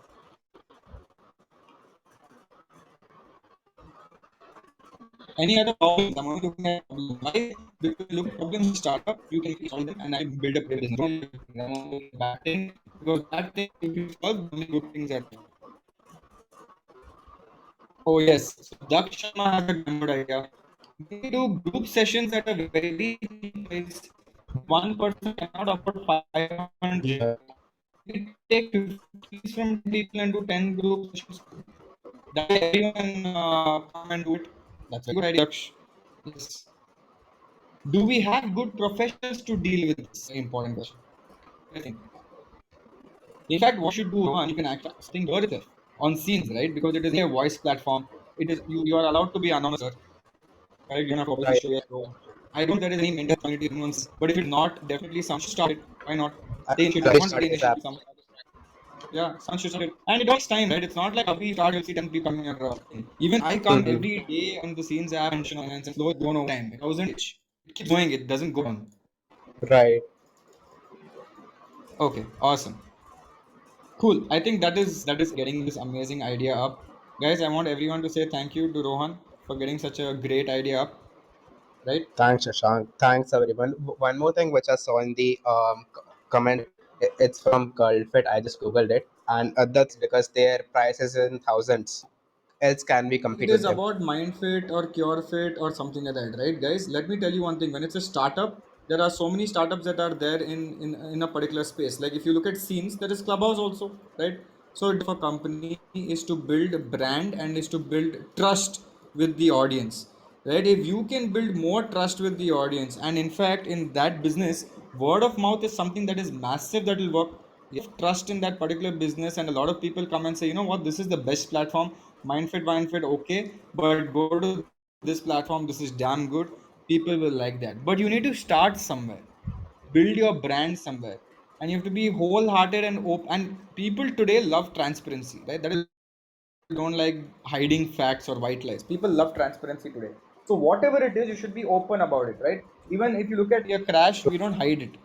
any other problems? I'm only looking at problems. Why? Because when you look at problems in startup, you can quickly solve them and actually build a better business. Don't only look at good things. I'm only looking at bad things because bad things, if you solve, only good things are left. Oh yes, so Daksh Sharma has a damn good idea. Maybe do group sessions at a very cheap price. If one person cannot afford 500, Yeah. maybe take 50 rupees from 10 people and do 10 group sessions. That way everyone can come and do it. That's a very good idea, Daksh. Yes. Do we have good professionals to deal with this? Very important question. What do you think? In fact, what you should do, Rohan, you can act casting yourself on scenes, right? Because it is a voice platform. It is you are allowed to be anonymous, correct? You don't have to obviously Right. show your role. I don't think there is any mental health community running on scenes. But if it's not, definitely someone should start it. Why not? They initiate. I Ravi want to start say ASAP. initiate some. Yeah, someone should start it. And it all takes time, right? It's not like after you start, you'll see 10 people coming across. Even I come Mhm. every day on the scenes app and finance and slowly grown over time. It wasn't it keeps going, it doesn't go down. Right. Okay, awesome. Cool. I think that is getting this amazing idea up. Guys, I want everyone to say thank you to Rohan for getting such a great idea up, right? Thanks, Shashank. Thanks, everyone. One more thing which I saw in the comment, it's from Curlfit. I just googled it, and that's because their price is in thousands. Else can we It compete is with them? about MindFit or CureFit or something like that, right, guys? Let me tell you one thing. When it's a startup, there are so many startups that are there in a particular space. Like if you look at scenes, there is Clubhouse also, right? So a company is to build brand and is to build trust with the audience, right? If you can build more trust with the audience, and in fact, in that business, word of mouth is something that is massive that will work. You have trust in that particular business, and a lot of people come and say, you know what, this is the best platform. Mindfit, okay, but go to this platform, this is damn good. People will like that. But you need to start somewhere, build your brand somewhere, and you have to be wholehearted and open. And people today love transparency, right? That is why people don't like hiding facts or white lies. People love transparency today. So whatever it is, you should be open about it, right? Even if you look at your crash, we don't hide it.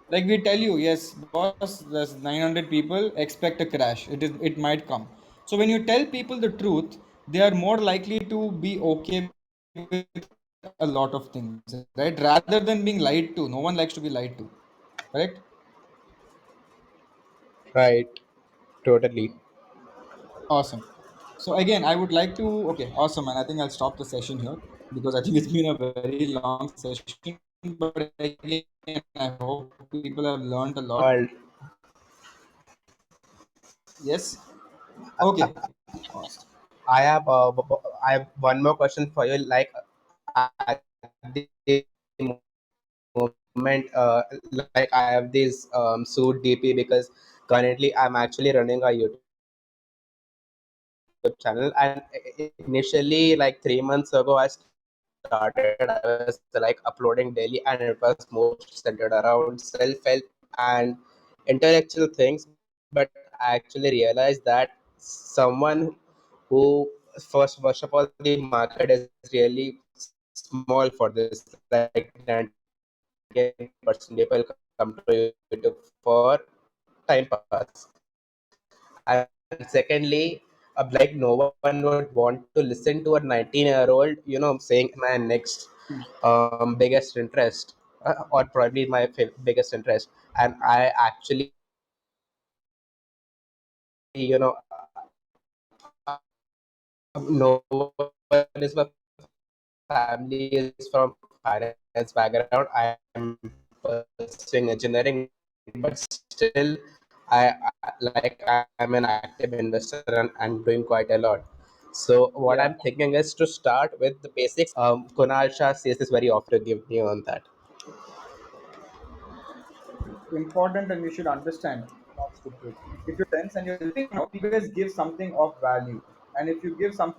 Like we tell you, yes boss, there's 900 people, expect a crash, it might come. So when you tell people the truth, they are more likely to be okay with a lot of things, right? Rather than being lied to. No one likes to be lied to, correct? Right. Totally. Awesome. So again, I would like to, okay, awesome, and I think I'll stop the session here because I think it's been a very long session. But again, I hope people have learned a lot. All Yes. Okay. Awesome. I have one more question for you. Like at the moment, like I have this suit DP because currently I'm actually running a YouTube channel, and initially, like 3 months ago, I was like uploading daily, and it was more centered around self-help and intellectual things. But I actually realized that someone who first of all, the market is really small for this. Like 98% people come to YouTube for time pass, and secondly, like no one would want to listen to a 19-year-old, saying my next biggest interest, or probably my biggest interest. And I actually, you know, no one is my family is from finance background. I am pursuing engineering, but still, I'm an active investor, and doing quite a lot. So what Yeah. I'm thinking is to start with the basics. Kunal Shah says this very often. Give me on that. Important, and you should understand, not stupid. If you're tense and you're helping out, you guys give something of value. And if you give some,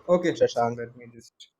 okay, so Shashank. let me just.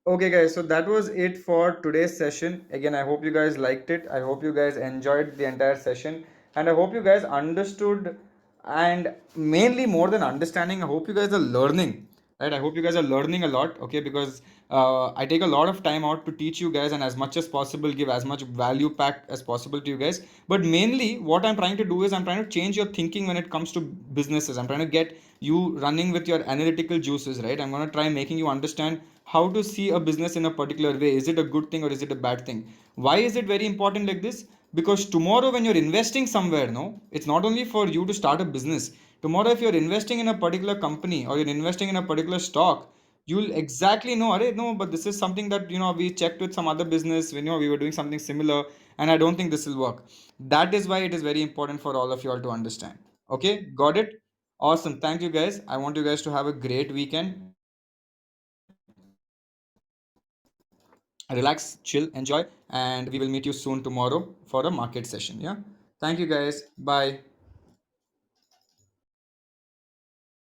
Okay, guys, so that was it for today's session. Again, I hope you guys liked it. I hope you guys enjoyed the entire session. And I hope you guys understood. And mainly, more than understanding, I hope you guys are learning. Right? I hope you guys are learning a lot. Okay, because I take a lot of time out to teach you guys and as much as possible give as much value pack as possible to you guys. But mainly, what I'm trying to do is I'm trying to change your thinking when it comes to businesses. I'm trying to get you running with your analytical juices, right? I'm going to try making you understand how to see a business in a particular way. Is it a good thing or is it a bad thing? Why is it very important like this? Because tomorrow when you're investing somewhere, no, it's not only for you to start a business. Tomorrow if you're investing in a particular company or you're investing in a particular stock, you'll exactly know, Arey, no, but this is something that we checked with some other business when we were doing something similar, and I don't think this will work. That is why it is very important for all of you all to understand. Okay, got it? Awesome. Thank you guys. I want you guys to have a great weekend. Relax, chill, enjoy, and we will meet you soon tomorrow for a market session. Yeah. Thank you guys. Bye.